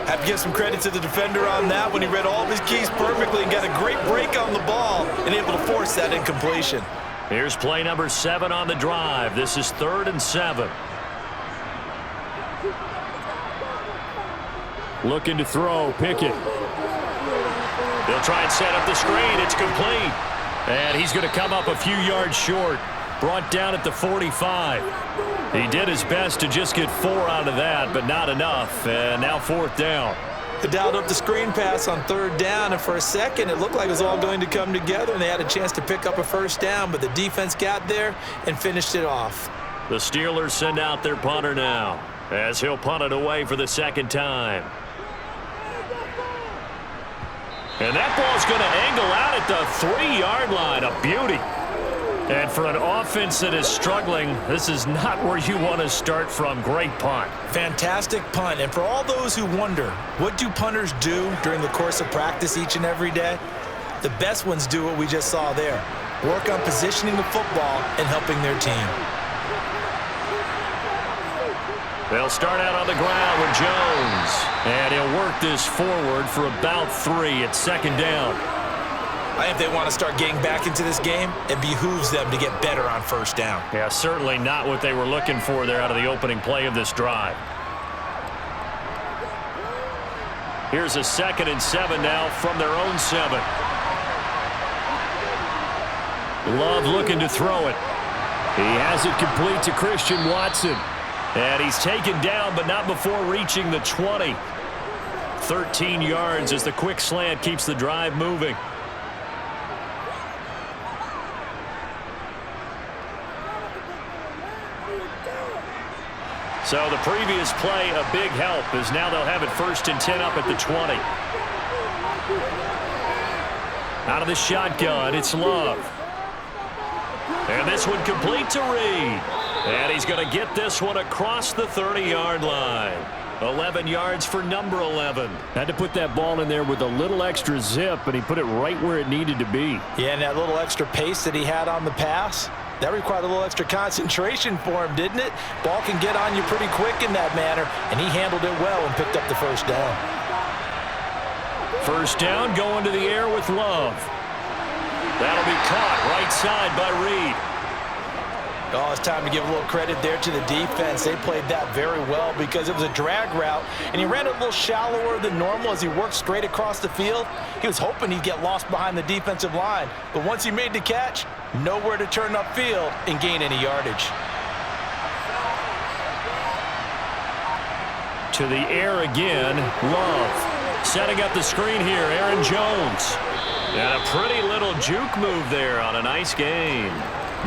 Have to give some credit to the defender on that when he read all of his keys perfectly and got a great break on the ball and able to force that incompletion. Here's play number 7 on the drive. This is 3rd and 7. Looking to throw, Pickett. They'll try and set up the screen. It's complete. And he's going to come up a few yards short. Brought down at the 45. He did his best to just get 4 out of that, but not enough. And now 4th down. They dialed up the screen pass on 3rd down, and for a second, it looked like it was all going to come together, and they had a chance to pick up a first down, but the defense got there and finished it off. The Steelers send out their punter now, as he'll punt it away for the 2nd time. And that ball's going to angle out at the 3-yard line. A beauty. And for an offense that is struggling, this is not where you want to start from. Great punt. Fantastic punt. And for all those who wonder, what do punters do during the course of practice each and every day? The best ones do what we just saw there. Work on positioning the football and helping their team. They'll start out on the ground with Jones. And he'll work this forward for about 3 at 2nd down. I think if they want to start getting back into this game, it behooves them to get better on 1st down. Yeah, certainly not what they were looking for there out of the opening play of this drive. Here's a 2nd and 7 now from their own 7. Love looking to throw it. He has it complete to Christian Watson. And he's taken down, but not before reaching the 20. 13 yards as the quick slant keeps the drive moving. So the previous play, a big help, as now they'll have it 1st and 10 up at the 20. Out of the shotgun, it's Love. And this one complete to Reed. And he's going to get this one across the 30-yard line. 11 yards for number 11. Had to put that ball in there with a little extra zip, and he put it right where it needed to be. Yeah, and that little extra pace that he had on the pass, that required a little extra concentration for him, didn't it? Ball can get on you pretty quick in that manner, and he handled it well and picked up the first down. First down going to the air with Love. That'll be caught right side by Reed. Oh, it's time to give a little credit there to the defense. They played that very well because it was a drag route, and he ran it a little shallower than normal as he worked straight across the field. He was hoping he'd get lost behind the defensive line, but once he made the catch, nowhere to turn upfield and gain any yardage. To the air again, Love. Setting up the screen here, Aaron Jones. And a pretty little juke move there on a nice gain.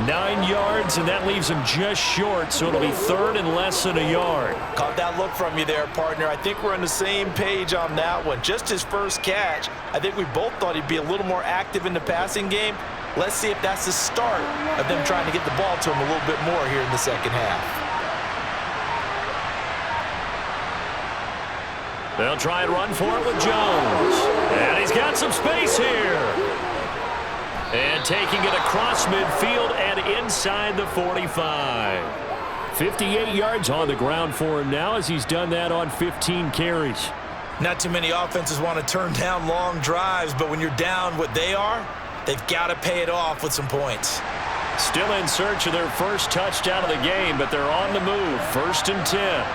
9 yards, and that leaves him just short, so it'll be 3rd and less than a yard. Caught that look from you there, partner. I think we're on the same page on that one. Just his first catch, I think we both thought he'd be a little more active in the passing game. Let's see if that's the start of them trying to get the ball to him a little bit more here in the second half. They'll try and run for it with Jones. And he's got some space here. And taking it across midfield and inside the 45. 58 yards on the ground for him now as he's done that on 15 carries. Not too many offenses want to turn down long drives, but when you're down what they are, they've got to pay it off with some points. Still in search of their first touchdown of the game, but they're on the move. 1st and 10.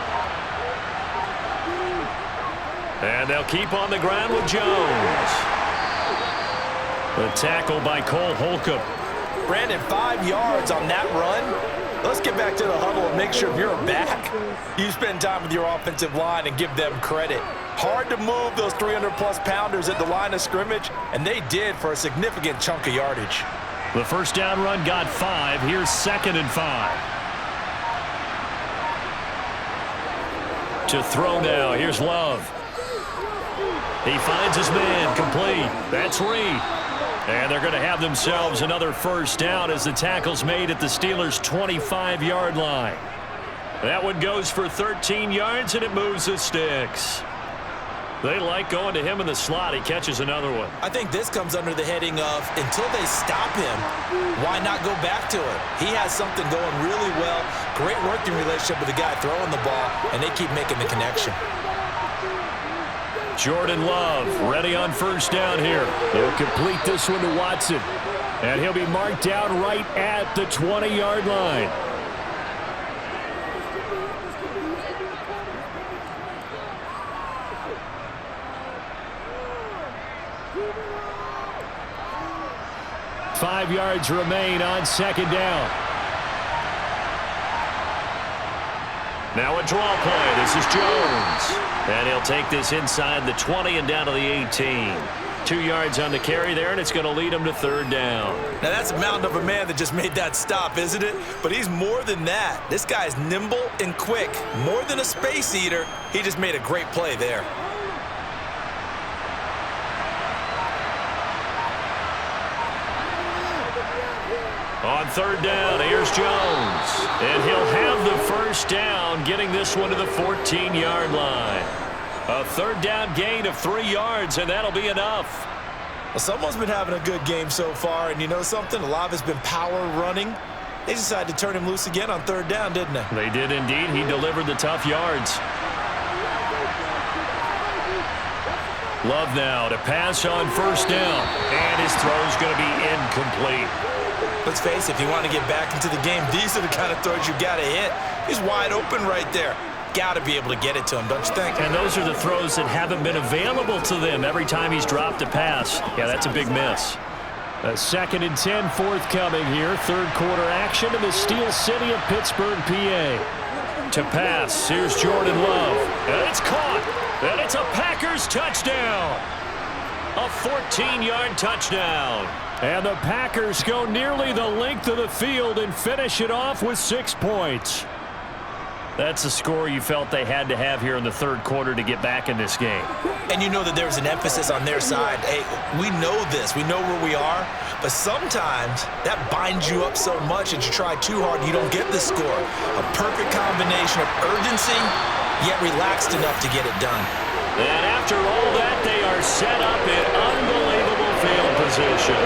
And they'll keep on the ground with Jones. The tackle by Cole Holcomb. Brandon, 5 yards on that run. Let's get back to the huddle and make sure if you're back, you spend time with your offensive line and give them credit. Hard to move those 300-plus pounders at the line of scrimmage, and they did for a significant chunk of yardage. The first down run got 5. Here's 2nd and 5. To throw now. Here's Love. He finds his man complete. That's Reed. And they're going to have themselves another first down as the tackle's made at the Steelers' 25-yard line. That one goes for 13 yards, and it moves the sticks. They like going to him in the slot. He catches another one. I think this comes under the heading of until they stop him, why not go back to him? He has something going really well. Great working relationship with the guy throwing the ball, and they keep making the connection. Jordan Love ready on first down here. He'll complete this one to Watson. And he'll be marked down right at the 20-yard line. Five yards remain on second down. Now a draw play. This is Jones. And he'll take this inside the 20 and down to the 18. 2 yards on the carry there, and it's going to lead him to 3rd down. Now that's a mountain of a man that just made that stop, isn't it? But he's more than that. This guy's nimble and quick. More than a space eater. He just made a great play there. On 3rd down, here's Jones. And he'll have the first down, getting this one to the 14-yard line. A 3rd down gain of 3 yards, and that'll be enough. Well, someone's been having a good game so far, and you know something? A lot of it's been power running. They decided to turn him loose again on 3rd down, didn't they? They did indeed. He delivered the tough yards. Love now to pass on first down. And his throw's going to be incomplete. Let's face it, if you want to get back into the game, these are the kind of throws you got to hit. He's wide open right there. Got to be able to get it to him, don't you think? And those are the throws that haven't been available to them every time he's dropped a pass. Yeah, that's a big miss. A 2nd and 10 forthcoming here. 3rd quarter action in the Steel City of Pittsburgh, PA. To pass, here's Jordan Love. And it's caught. And it's a Packers touchdown. A 14-yard touchdown. And the Packers go nearly the length of the field and finish it off with 6 points. That's a score you felt they had to have here in the 3rd quarter to get back in this game. And you know that there's an emphasis on their side. Hey, we know this. We know where we are. But sometimes that binds you up so much that you try too hard and you don't get the score. A perfect combination of urgency, yet relaxed enough to get it done. And after all that, they are set up in unbelievable field position.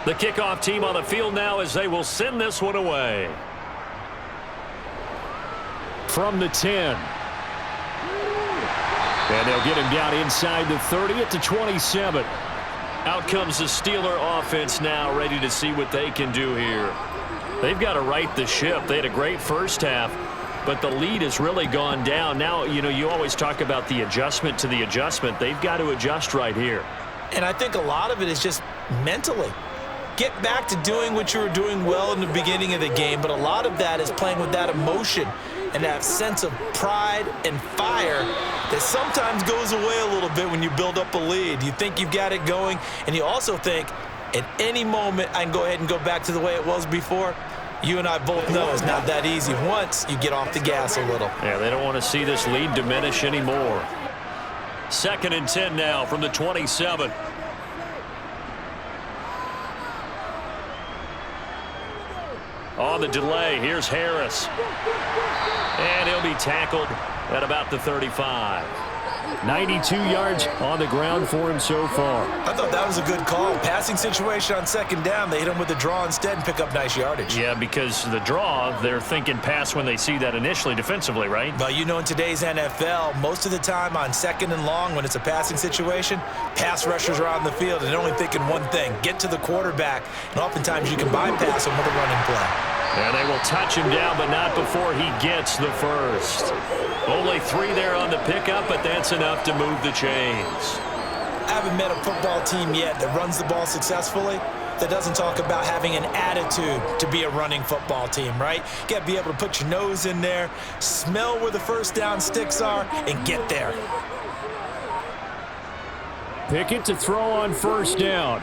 The kickoff team on the field now as they will send this one away. From the 10. And they'll get him down inside the 30 at the 27. Out comes the Steeler offense now, ready to see what they can do here. They've got to right the ship. They had a great first half, but the lead has really gone down. Now, you always talk about the adjustment to the adjustment. They've got to adjust right here. And I think a lot of it is just mentally. Get back to doing what you were doing well in the beginning of the game, but a lot of that is playing with that emotion and that sense of pride and fire that sometimes goes away a little bit when you build up a lead. You think you've got it going, and you also think, at any moment, I can go ahead and go back to the way it was before. You and I both know it's not that easy once you get off the gas a little. Yeah, they don't want to see this lead diminish anymore. 2nd and 10 now from the 27. On the delay, here's Harris. And he'll be tackled at about the 35. 92 yards on the ground for him so far. I thought that was a good call. Passing situation on 2nd down. They hit him with the draw instead and pick up nice yardage. Yeah, because the draw, they're thinking pass when they see that initially defensively, right? But in today's NFL, most of the time on 2nd and long, when it's a passing situation, pass rushers are on the field and they're only thinking one thing, get to the quarterback. And oftentimes you can bypass them with a running play. And they will touch him down, but not before he gets the first. Only 3 there on the pickup, but that's enough to move the chains. I haven't met a football team yet that runs the ball successfully that doesn't talk about having an attitude to be a running football team, right? You got to be able to put your nose in there, smell where the first down sticks are, and get there. Pickett to throw on 1st down.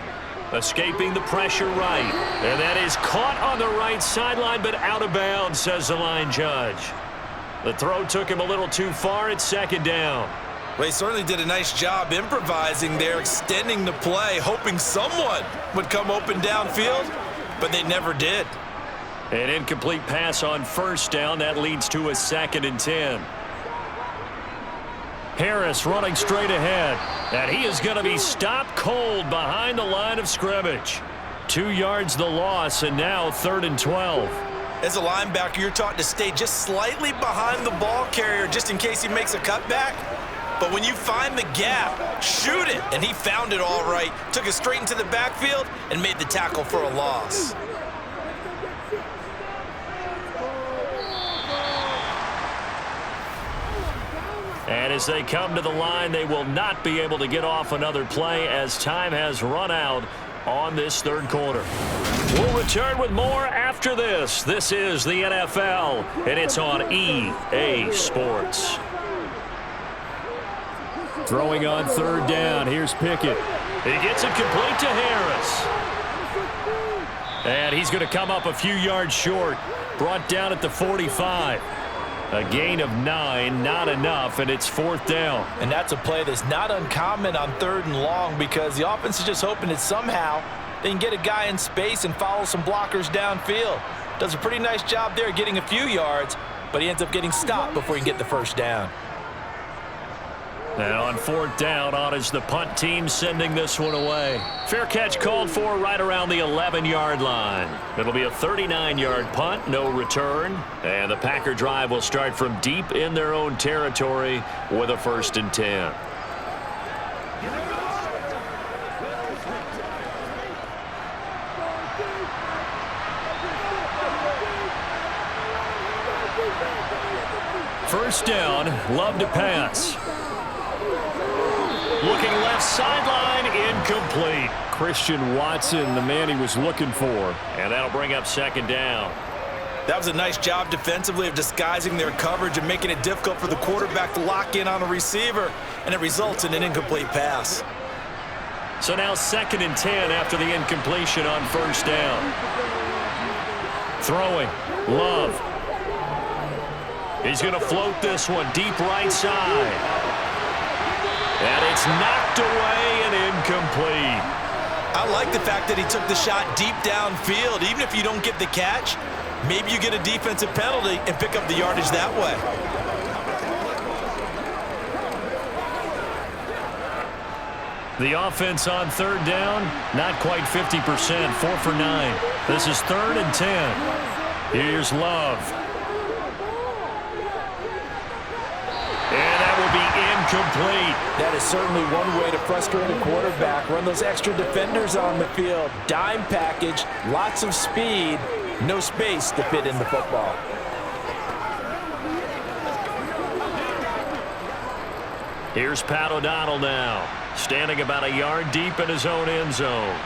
Escaping the pressure right. And that is caught on the right sideline, but out of bounds, says the line judge. The throw took him a little too far. It's 2nd down. Well, he certainly did a nice job improvising there, extending the play, hoping someone would come open downfield, but they never did. An incomplete pass on 1st down. That leads to a 2nd and 10. Harris running straight ahead. And he is going to be stopped cold behind the line of scrimmage. 2 yards the loss, and now 3rd and 12. As a linebacker, you're taught to stay just slightly behind the ball carrier just in case he makes a cutback. But when you find the gap, shoot it. And he found it all right. Took it straight into the backfield and made the tackle for a loss. And as they come to the line, they will not be able to get off another play as time has run out on this 3rd quarter. We'll return with more after this. This is the NFL, and it's on EA Sports. Throwing on 3rd down. Here's Pickett. He gets it complete to Harris. And he's going to come up a few yards short. Brought down at the 45. A gain of 9, not enough, and it's 4th down. And that's a play that's not uncommon on 3rd and long because the offense is just hoping that somehow they can get a guy in space and follow some blockers downfield. Does a pretty nice job there getting a few yards, but he ends up getting stopped before he can get the 1st down. And on 4th down, on is the punt team sending this one away. Fair catch called for right around the 11-yard line. It'll be a 39-yard punt, no return. And the Packer drive will start from deep in their own territory with a 1st and 10. First down, Love to pass. Looking left sideline, incomplete. Christian Watson, the man he was looking for. And that'll bring up 2nd down. That was a nice job defensively of disguising their coverage and making it difficult for the quarterback to lock in on a receiver, and it results in an incomplete pass. So now 2nd and 10 after the incompletion on 1st down. Throwing, Love. He's going to float this one deep right side. And it's knocked away and incomplete. I like the fact that he took the shot deep downfield. Even if you don't get the catch, maybe you get a defensive penalty and pick up the yardage that way. The offense on 3rd down, not quite 50%, 4 for 9. This is 3rd and 10. Here's Love. And that will be incomplete. That is certainly one way to frustrate a quarterback. Run those extra defenders on the field. Dime package, lots of speed, No space to fit in the football. Here's Pat O'Donnell now, standing about a yard deep in his own end zone.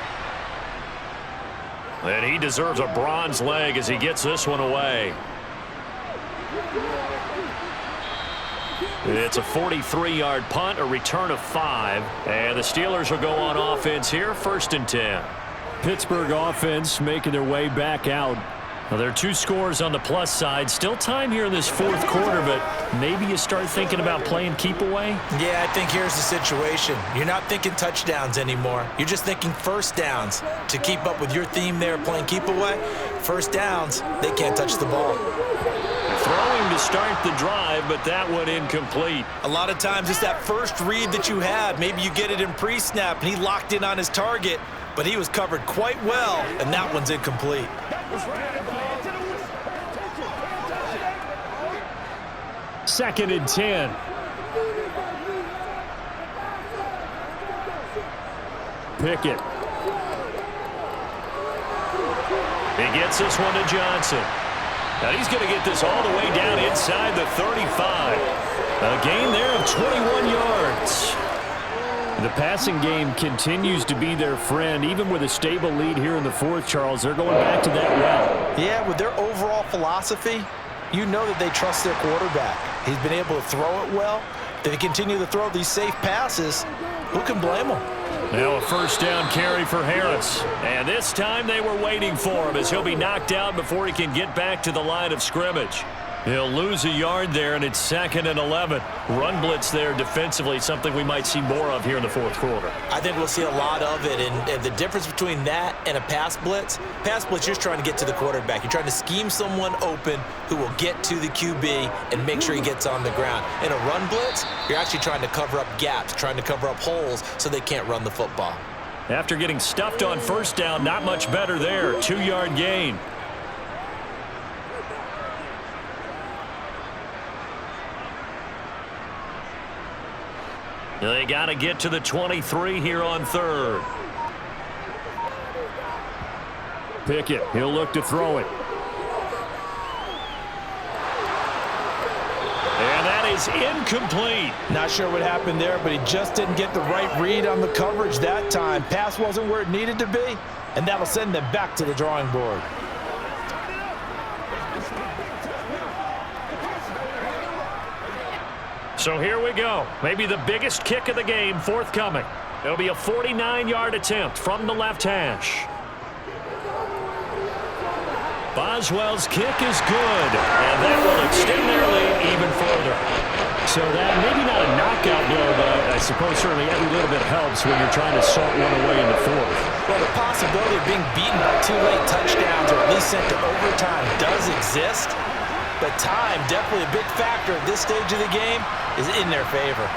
And he deserves a bronze leg as he gets this one away. It's a 43-yard punt, a return of 5. And the Steelers will go on offense here, 1st and 10. Pittsburgh offense making their way back out. Well, there are 2 scores on the plus side. Still time here in this 4th quarter, but maybe you start thinking about playing keep away? Yeah, I think here's the situation. You're not thinking touchdowns anymore. You're just thinking first downs. To keep up with your theme there, playing keep away, first downs, they can't touch the ball. Throwing to start the drive, but that one incomplete. A lot of times it's that first read that you had. Maybe you get it in pre-snap, and he locked in on his target, but he was covered quite well, and that one's incomplete. Second and 10. Pickett. He gets this one to Johnson. Now he's going to get this all the way down inside the 35. A gain there of 21 yards. The passing game continues to be their friend. Even with a stable lead here in the 4th, Charles, they're going back to that well. Yeah, with their overall philosophy, you know that they trust their quarterback. He's been able to throw it well. They continue to throw these safe passes. Who can blame them? Now a 1st down carry for Harris. And this time they were waiting for him as he'll be knocked out before he can get back to the line of scrimmage. He'll lose a yard there, and it's 2nd and 11. Run blitz there defensively, something we might see more of here in the 4th quarter. I think we'll see a lot of it, and the difference between that and a pass blitz, you're just trying to get to the quarterback. You're trying to scheme someone open who will get to the QB and make sure he gets on the ground. In a run blitz, you're actually trying to cover up gaps, trying to cover up holes so they can't run the football. After getting stuffed on 1st down, not much better there. 2-yard gain. They got to get to the 23 here on 3rd. Pickett, he'll look to throw it. And that is incomplete. Not sure what happened there, but he just didn't get the right read on the coverage that time. Pass wasn't where it needed to be, and that'll send them back to the drawing board. So here we go. Maybe the biggest kick of the game forthcoming. It'll be a 49-yard attempt from the left hash. Boswell's kick is good, and that will extend their lead even further. So that maybe not a knockout blow, but I suppose certainly every little bit helps when you're trying to salt one away in the 4th. Well, the possibility of being beaten by 2 late touchdowns or at least sent to overtime does exist. But time, definitely a big factor at this stage of the game, is in their favor.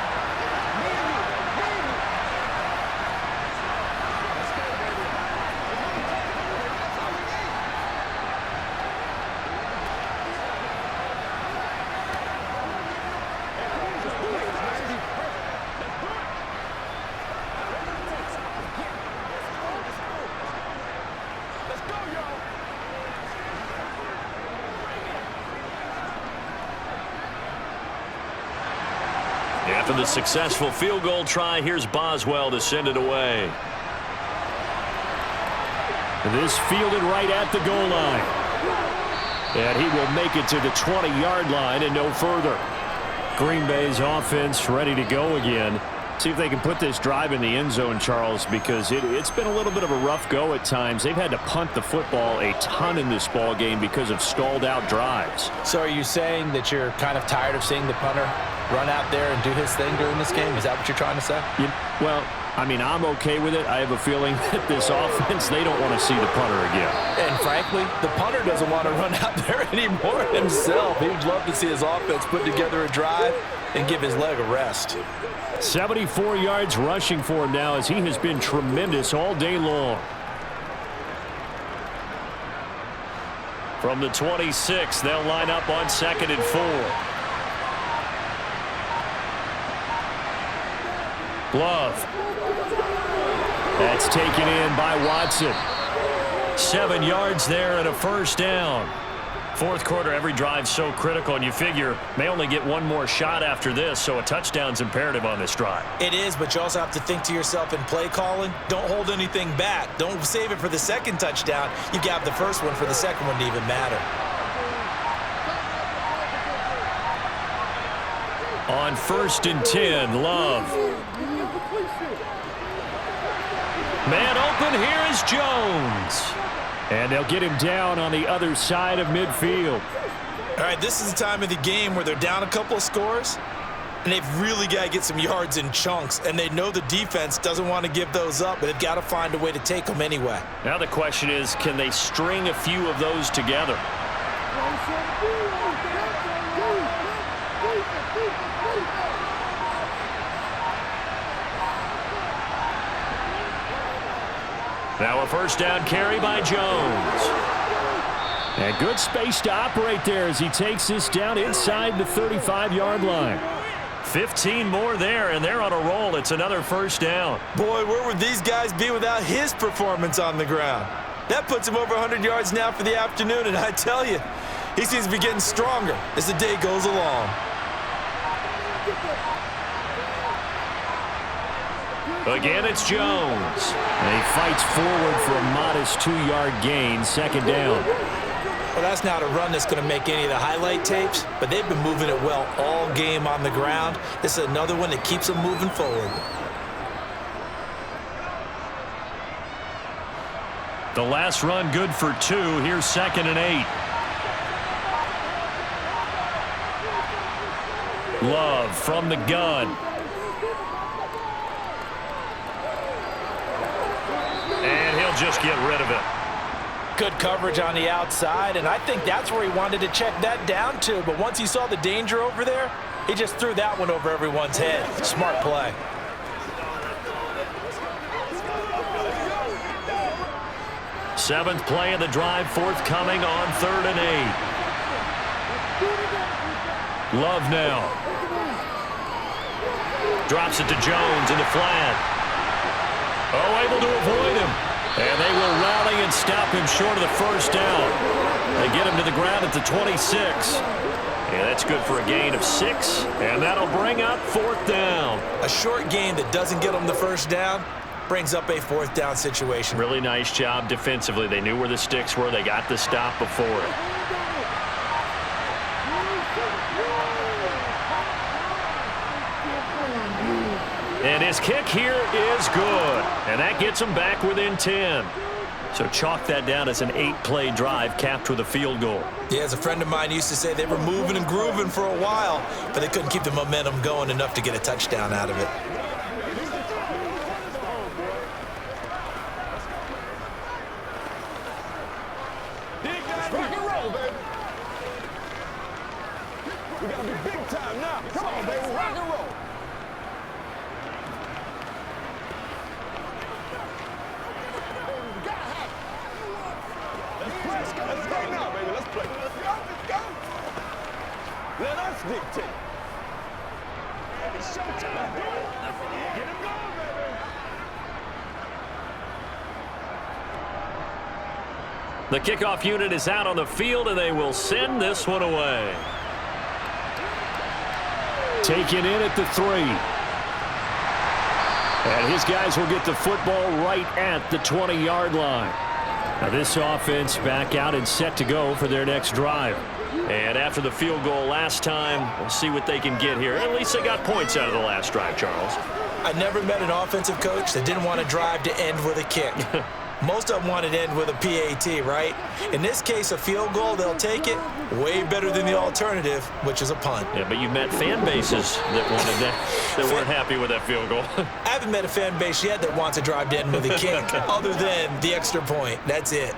After the successful field goal try, here's Boswell to send it away. This fielded right at the goal line. And he will make it to the 20-yard line and no further. Green Bay's offense ready to go again. See if they can put this drive in the end zone, Charles, because it's been a little bit of a rough go at times. They've had to punt the football a ton in this ball game because of stalled out drives. So are you saying that you're kind of tired of seeing the punter run out there and do his thing during this game? Is that what you're trying to say? Well, I mean, I'm okay with it. I have a feeling that this offense, they don't want to see the punter again. And frankly, the punter doesn't want to run out there anymore himself. He would love to see his offense put together a drive and give his leg a rest. 74 yards rushing for him now as he has been tremendous all day long. From the 26, they'll line up on 2nd and 4. Love. That's taken in by Watson. 7 yards there and a first down. Fourth quarter, every drive so critical, and you figure may only get one more shot after this, so a touchdown's imperative on this drive. It is, but you also have to think to yourself in play calling, don't hold anything back. Don't save it for the second touchdown. You got the first one for the second one to even matter. On 1st and 10, Love. Man open, here is Jones. And they'll get him down on the other side of midfield. All right, this is the time of the game where they're down a couple of scores, and they've really got to get some yards in chunks, and they know the defense doesn't want to give those up, but they've got to find a way to take them anyway. Now the question is, can they string a few of those together? Now a first down carry by Jones. And good space to operate there as he takes this down inside the 35-yard line. 15 more there, and they're on a roll. It's another first down. Boy, where would these guys be without his performance on the ground? That puts him over 100 yards now for the afternoon, and I tell you, he seems to be getting stronger as the day goes along. Again, it's Jones. And he fights forward for a modest 2-yard gain, second down. Well, that's not a run that's going to make any of the highlight tapes, but they've been moving it well all game on the ground. This is another one that keeps them moving forward. The last run good for 2. Here's 2nd and 8. Love from the gun. And he'll just get rid of it. Good coverage on the outside, and I think that's where he wanted to check that down to. But once he saw the danger over there, he just threw that one over everyone's head. Smart play. Seventh play of the drive, forthcoming on 3rd and 8. Love now. Drops it to Jones in the flat. Oh, able to avoid him. And they will rally and stop him short of the first down. They get him to the ground at the 26. And that's good for a gain of 6. And that'll bring up 4th down. A short gain that doesn't get them the first down brings up a 4th down situation. Really nice job defensively. They knew where the sticks were. They got the stop before it. And his kick here is good. And that gets him back within 10. So chalk that down as an 8-play drive capped with a field goal. Yeah, as a friend of mine used to say, they were moving and grooving for a while, but they couldn't keep the momentum going enough to get a touchdown out of it. Rock and roll, baby. We gotta be big time now. Come on, baby. Rock and roll. Let's go now, baby. Let's play. Let's go. Let's go. Let us dictate. It's showtime. Get him going, baby. The kickoff unit is out on the field, and they will send this one away. Taken in at the 3. And his guys will get the football right at the 20-yard line. Now this offense back out and set to go for their next drive. And after the field goal last time, we'll see what they can get here. At least they got points out of the last drive, Charles. I never met an offensive coach that didn't want to drive to end with a kick. Most of them wanted to end with a PAT, right? In this case, a field goal, they'll take it. Way better than the alternative, which is a punt. Yeah, but you've met fan bases that wanted that, that weren't happy with that field goal. I haven't met a fan base yet that wants to drive to end with a kick, other than the extra point. That's it.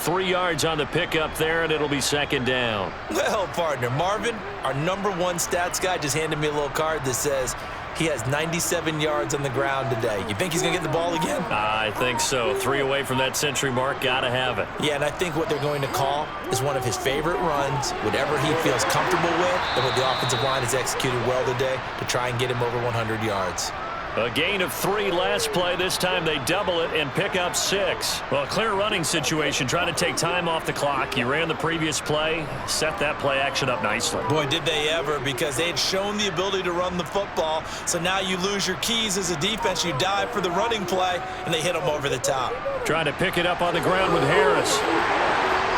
3 yards on the pickup there, and it'll be 2nd down. Well, partner, Marvin, our #1 stats guy, just handed me a little card that says he has 97 yards on the ground today. You think he's going to get the ball again? I think so. 3 away from that century mark. Got to have it. Yeah, and I think what they're going to call is one of his favorite runs, whatever he feels comfortable with, and what the offensive line has executed well today to try and get him over 100 yards. A gain of 3 last play. This time they double it and pick up 6. Well, a clear running situation, trying to take time off the clock. You ran the previous play, set that play action up nicely. Boy, did they ever, because they had shown the ability to run the football. So now you lose your keys as a defense. You dive for the running play, and they hit them over the top. Trying to pick it up on the ground with Harris.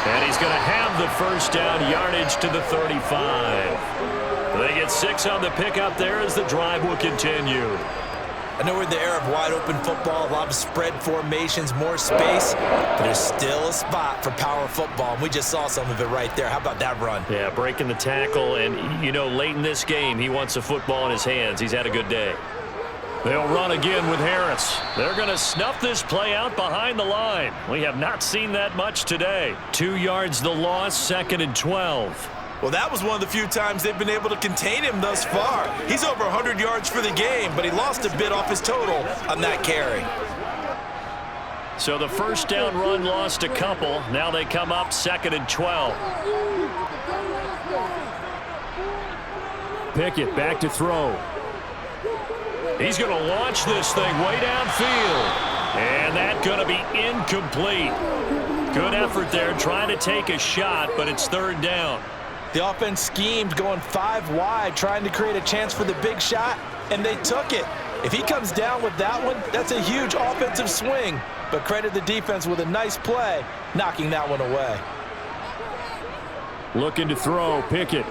And he's going to have the first down, yardage to the 35. They get 6 on the pickup there as the drive will continue. I know we're in the era of wide-open football, a lot of spread formations, more space, but there's still a spot for power football, and we just saw some of it right there. How about that run? Yeah, breaking the tackle, and, you know, late in this game, he wants the football in his hands. He's had a good day. They'll run again with Harris. They're going to snuff this play out behind the line. We have not seen that much today. 2 yards the loss, 2nd and 12. Well, that was one of the few times they've been able to contain him thus far. He's over 100 yards for the game, but he lost a bit off his total on that carry. So the first down run lost a couple. Now they come up 2nd and 12. Pickett back to throw. He's going to launch this thing way downfield. And that's going to be incomplete. Good effort there trying to take a shot, but it's 3rd down. The offense schemed going 5 wide, trying to create a chance for the big shot, and they took it. If he comes down with that one, that's a huge offensive swing. But credit the defense with a nice play, knocking that one away. Looking to throw, Pickett.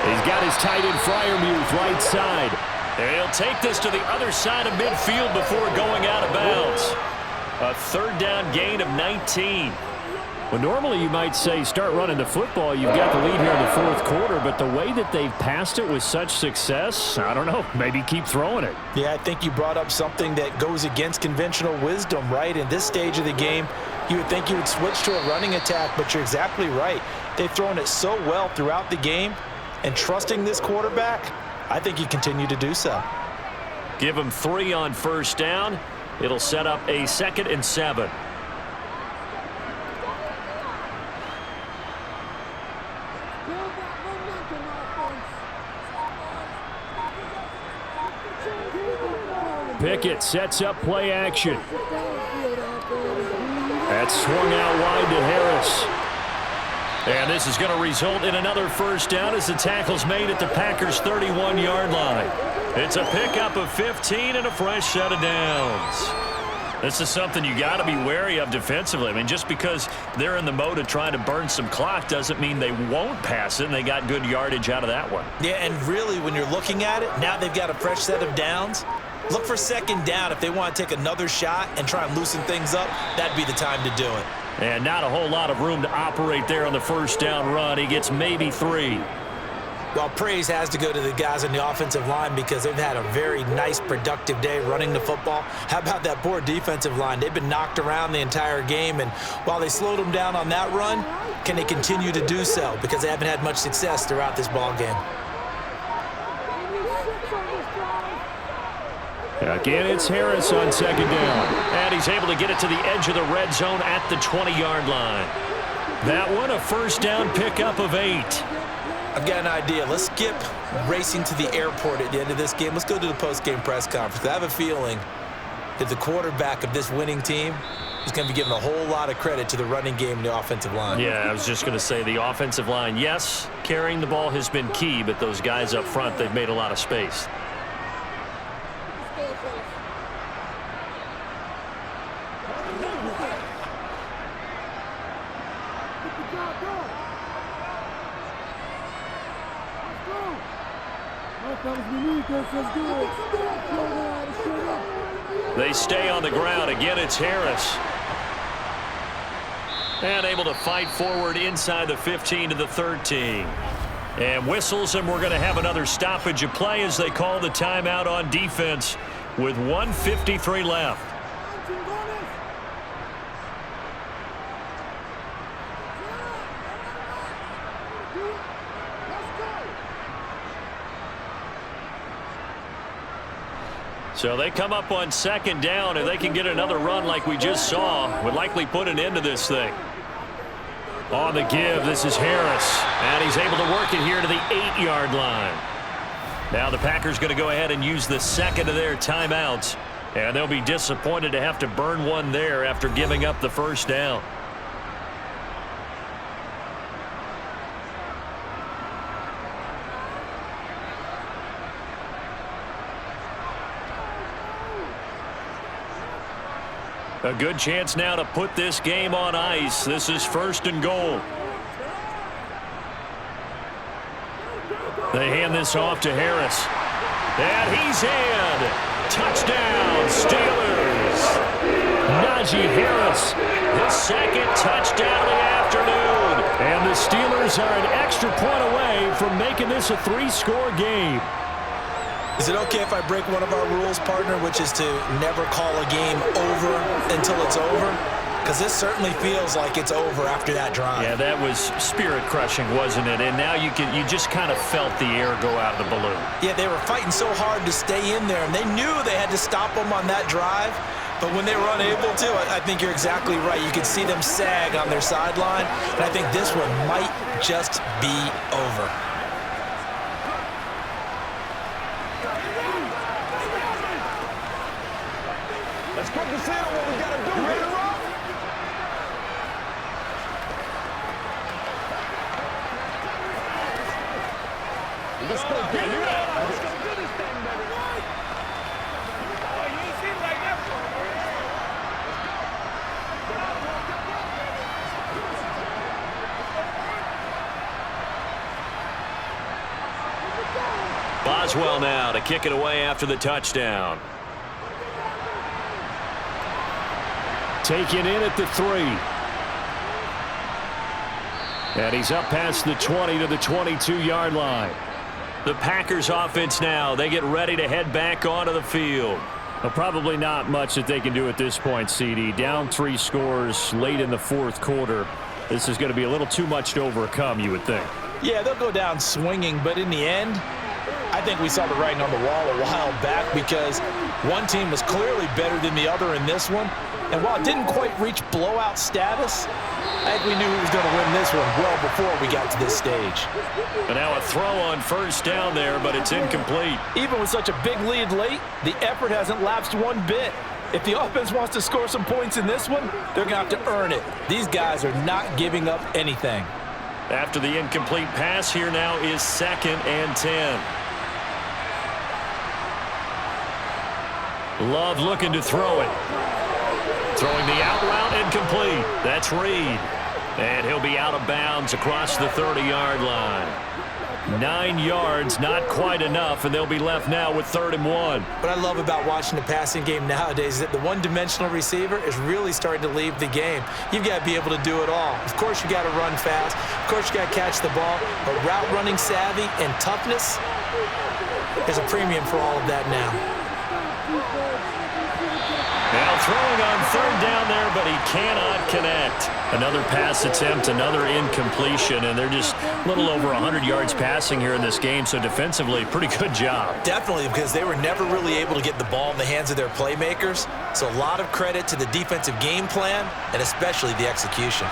He's got his tight end Freiermuth right side. And he'll take this to the other side of midfield before going out of bounds. A 3rd down gain of 19. Well, normally you might say start running the football. You've got the lead here in the 4th quarter, but the way that they've passed it with such success, I don't know, maybe keep throwing it. Yeah, I think you brought up something that goes against conventional wisdom, right? In this stage of the game, you would think you would switch to a running attack, but you're exactly right. They've thrown it so well throughout the game, and trusting this quarterback, I think you continue to do so. Give him 3 on 1st down. It'll set up a 2nd and 7. Pickett sets up play action. That's swung out wide to Harris. And this is going to result in another first down as the tackle's made at the Packers' 31-yard line. It's a pickup of 15 and a fresh set of downs. This is something you got to be wary of defensively. I mean, just because they're in the mode of trying to burn some clock doesn't mean they won't pass it, and they got good yardage out of that one. Yeah, and really, when you're looking at it, now they've got a fresh set of downs. Look for 2nd down. If they want to take another shot and try and loosen things up, that'd be the time to do it. And not a whole lot of room to operate there on the first down run. He gets maybe 3. Well, praise has to go to the guys on the offensive line because they've had a very nice, productive day running the football. How about that poor defensive line? They've been knocked around the entire game, and while they slowed them down on that run, can they continue to do so? Because they haven't had much success throughout this ball game. Again, it's Harris on 2nd down. And he's able to get it to the edge of the red zone at the 20-yard line. That one, a first down pickup of 8. I've got an idea. Let's skip racing to the airport at the end of this game. Let's go to the post-game press conference. I have a feeling that the quarterback of this winning team is going to be given a whole lot of credit to the running game and the offensive line. Yeah, I was just going to say the offensive line, yes, carrying the ball has been key, but those guys up front, they've made a lot of space. They stay on the ground. Again, it's Harris. And able to fight forward inside the 15 to the 13. And whistles, and we're going to have another stoppage of play as they call the timeout on defense with 1:53 left. So they come up on 2nd down, and they can get another run like we just saw. Would likely put an end to this thing. On the give, this is Harris. And he's able to work it here to the 8-yard line. Now the Packers going to go ahead and use the second of their timeouts. And they'll be disappointed to have to burn one there after giving up the first down. A good chance now to put this game on ice. This is 1st and goal. They hand this off to Harris. And he's in. Touchdown, Steelers. Najee Harris, his second touchdown of the afternoon. And the Steelers are an extra point away from making this a 3-score game. Is it okay if I break one of our rules, partner, which is to never call a game over until it's over? Because this certainly feels like it's over after that drive. Yeah, that was spirit-crushing, wasn't it? And now you just kind of felt the air go out of the balloon. Yeah, they were fighting so hard to stay in there, and they knew they had to stop them on that drive. But when they were unable to, I think you're exactly right. You could see them sag on their sideline, and I think this one might just be over. Let's quick to see what we got to do. Ready to roll? Let's go get it. Let's go do this thing, baby. Oh, you ain't seen it like that before. Boswell now to kick it away after the touchdown. Taken in at the 3. And he's up past the 20 to the 22-yard line. The Packers offense now, they get ready to head back onto the field. Well, probably not much that they can do at this point, CD. Down 3 scores late in the 4th quarter. This is going to be a little too much to overcome, you would think. Yeah, they'll go down swinging, but in the end, I think we saw the writing on the wall a while back because one team was clearly better than the other in this one. And while it didn't quite reach blowout status, I think we knew who was going to win this one well before we got to this stage. And now a throw on first down there, but it's incomplete. Even with such a big lead late, the effort hasn't lapsed one bit. If the offense wants to score some points in this one, they're going to have to earn it. These guys are not giving up anything. After the incomplete pass, here now is 2nd and 10. Love looking to throw it. Throwing the out route incomplete. That's Reed. And he'll be out of bounds across the 30-yard line. 9 yards, not quite enough, and they'll be left now with 3rd and 1. What I love about watching the passing game nowadays is that the one-dimensional receiver is really starting to leave the game. You've got to be able to do it all. Of course, you got to run fast. Of course, you got to catch the ball. But route running savvy and toughness is a premium for all of that now. Now throwing on 3rd down there, but he cannot connect. Another pass attempt, another incompletion, and they're just a little over 100 yards passing here in this game, so defensively, pretty good job. Definitely, because they were never really able to get the ball in the hands of their playmakers, so a lot of credit to the defensive game plan and especially the execution.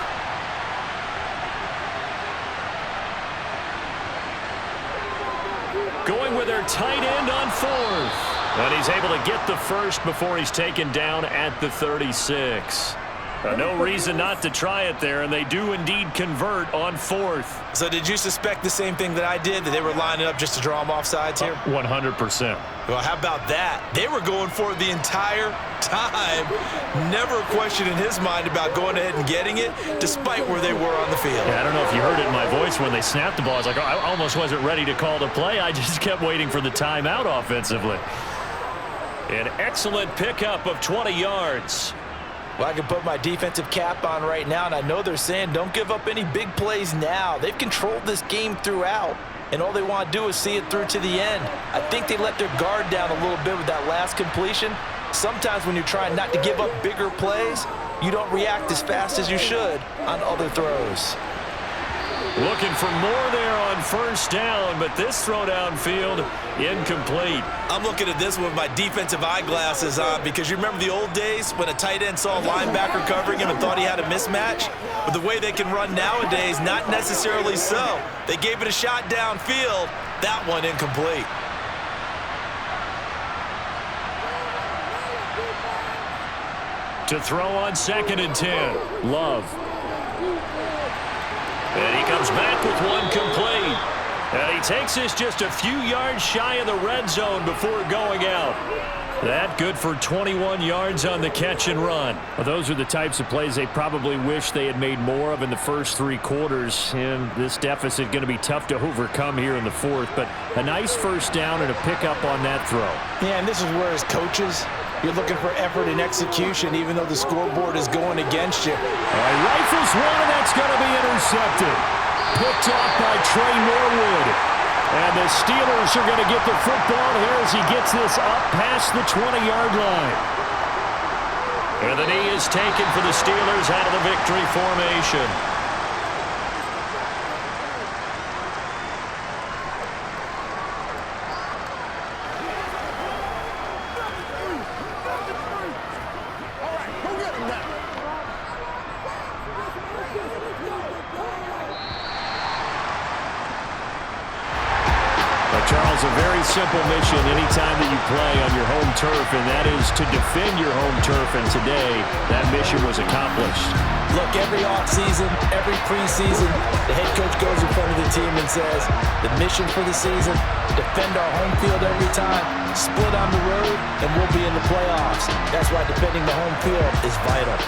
Going with their tight end on 4th. And he's able to get the first before he's taken down at the 36. No reason not to try it there, and they do indeed convert on 4th. So did you suspect the same thing that I did, that they were lining up just to draw them off sides here? 100%. Well, how about that? They were going for it the entire time. Never a question in his mind about going ahead and getting it, despite where they were on the field. Yeah, I don't know if you heard it in my voice when they snapped the ball. I was like, oh, I almost wasn't ready to call the play. I just kept waiting for the timeout offensively. An excellent pickup of 20 yards. Well, I can put my defensive cap on right now, and I know they're saying don't give up any big plays now. They've controlled this game throughout, and all they want to do is see it through to the end. I think they let their guard down a little bit with that last completion. Sometimes when you're trying not to give up bigger plays, you don't react as fast as you should on other throws. Looking for more there on first down, but this throw downfield incomplete. I'm looking at this with my defensive eyeglasses on because you remember the old days when a tight end saw a linebacker covering him and thought he had a mismatch? But the way they can run nowadays, not necessarily so. They gave it a shot downfield. That one incomplete. To throw on 2nd and 10. Love. And he comes back with one complete. And he takes this just a few yards shy of the red zone before going out. That good for 21 yards on the catch and run. Well, those are the types of plays they probably wish they had made more of in the first 3 quarters. And this deficit going to be tough to overcome here in the 4th. But a nice first down and a pickup on that throw. Yeah, and this is where as coaches, you're looking for effort and execution even though the scoreboard is going against you. All right, rifles one, and that's going to be intercepted. Picked off by Trey Norwood. And the Steelers are going to get the football here as he gets this up past the 20-yard line. And the knee is taken for the Steelers out of the victory formation. Charles, a very simple mission anytime that you play on your home turf, and that is to defend your home turf, and today that mission was accomplished. Look, every offseason, every preseason, the head coach goes in front of the team and says, the mission for the season, defend our home field every time, split on the road, and we'll be in the playoffs. That's why defending the home field is vital.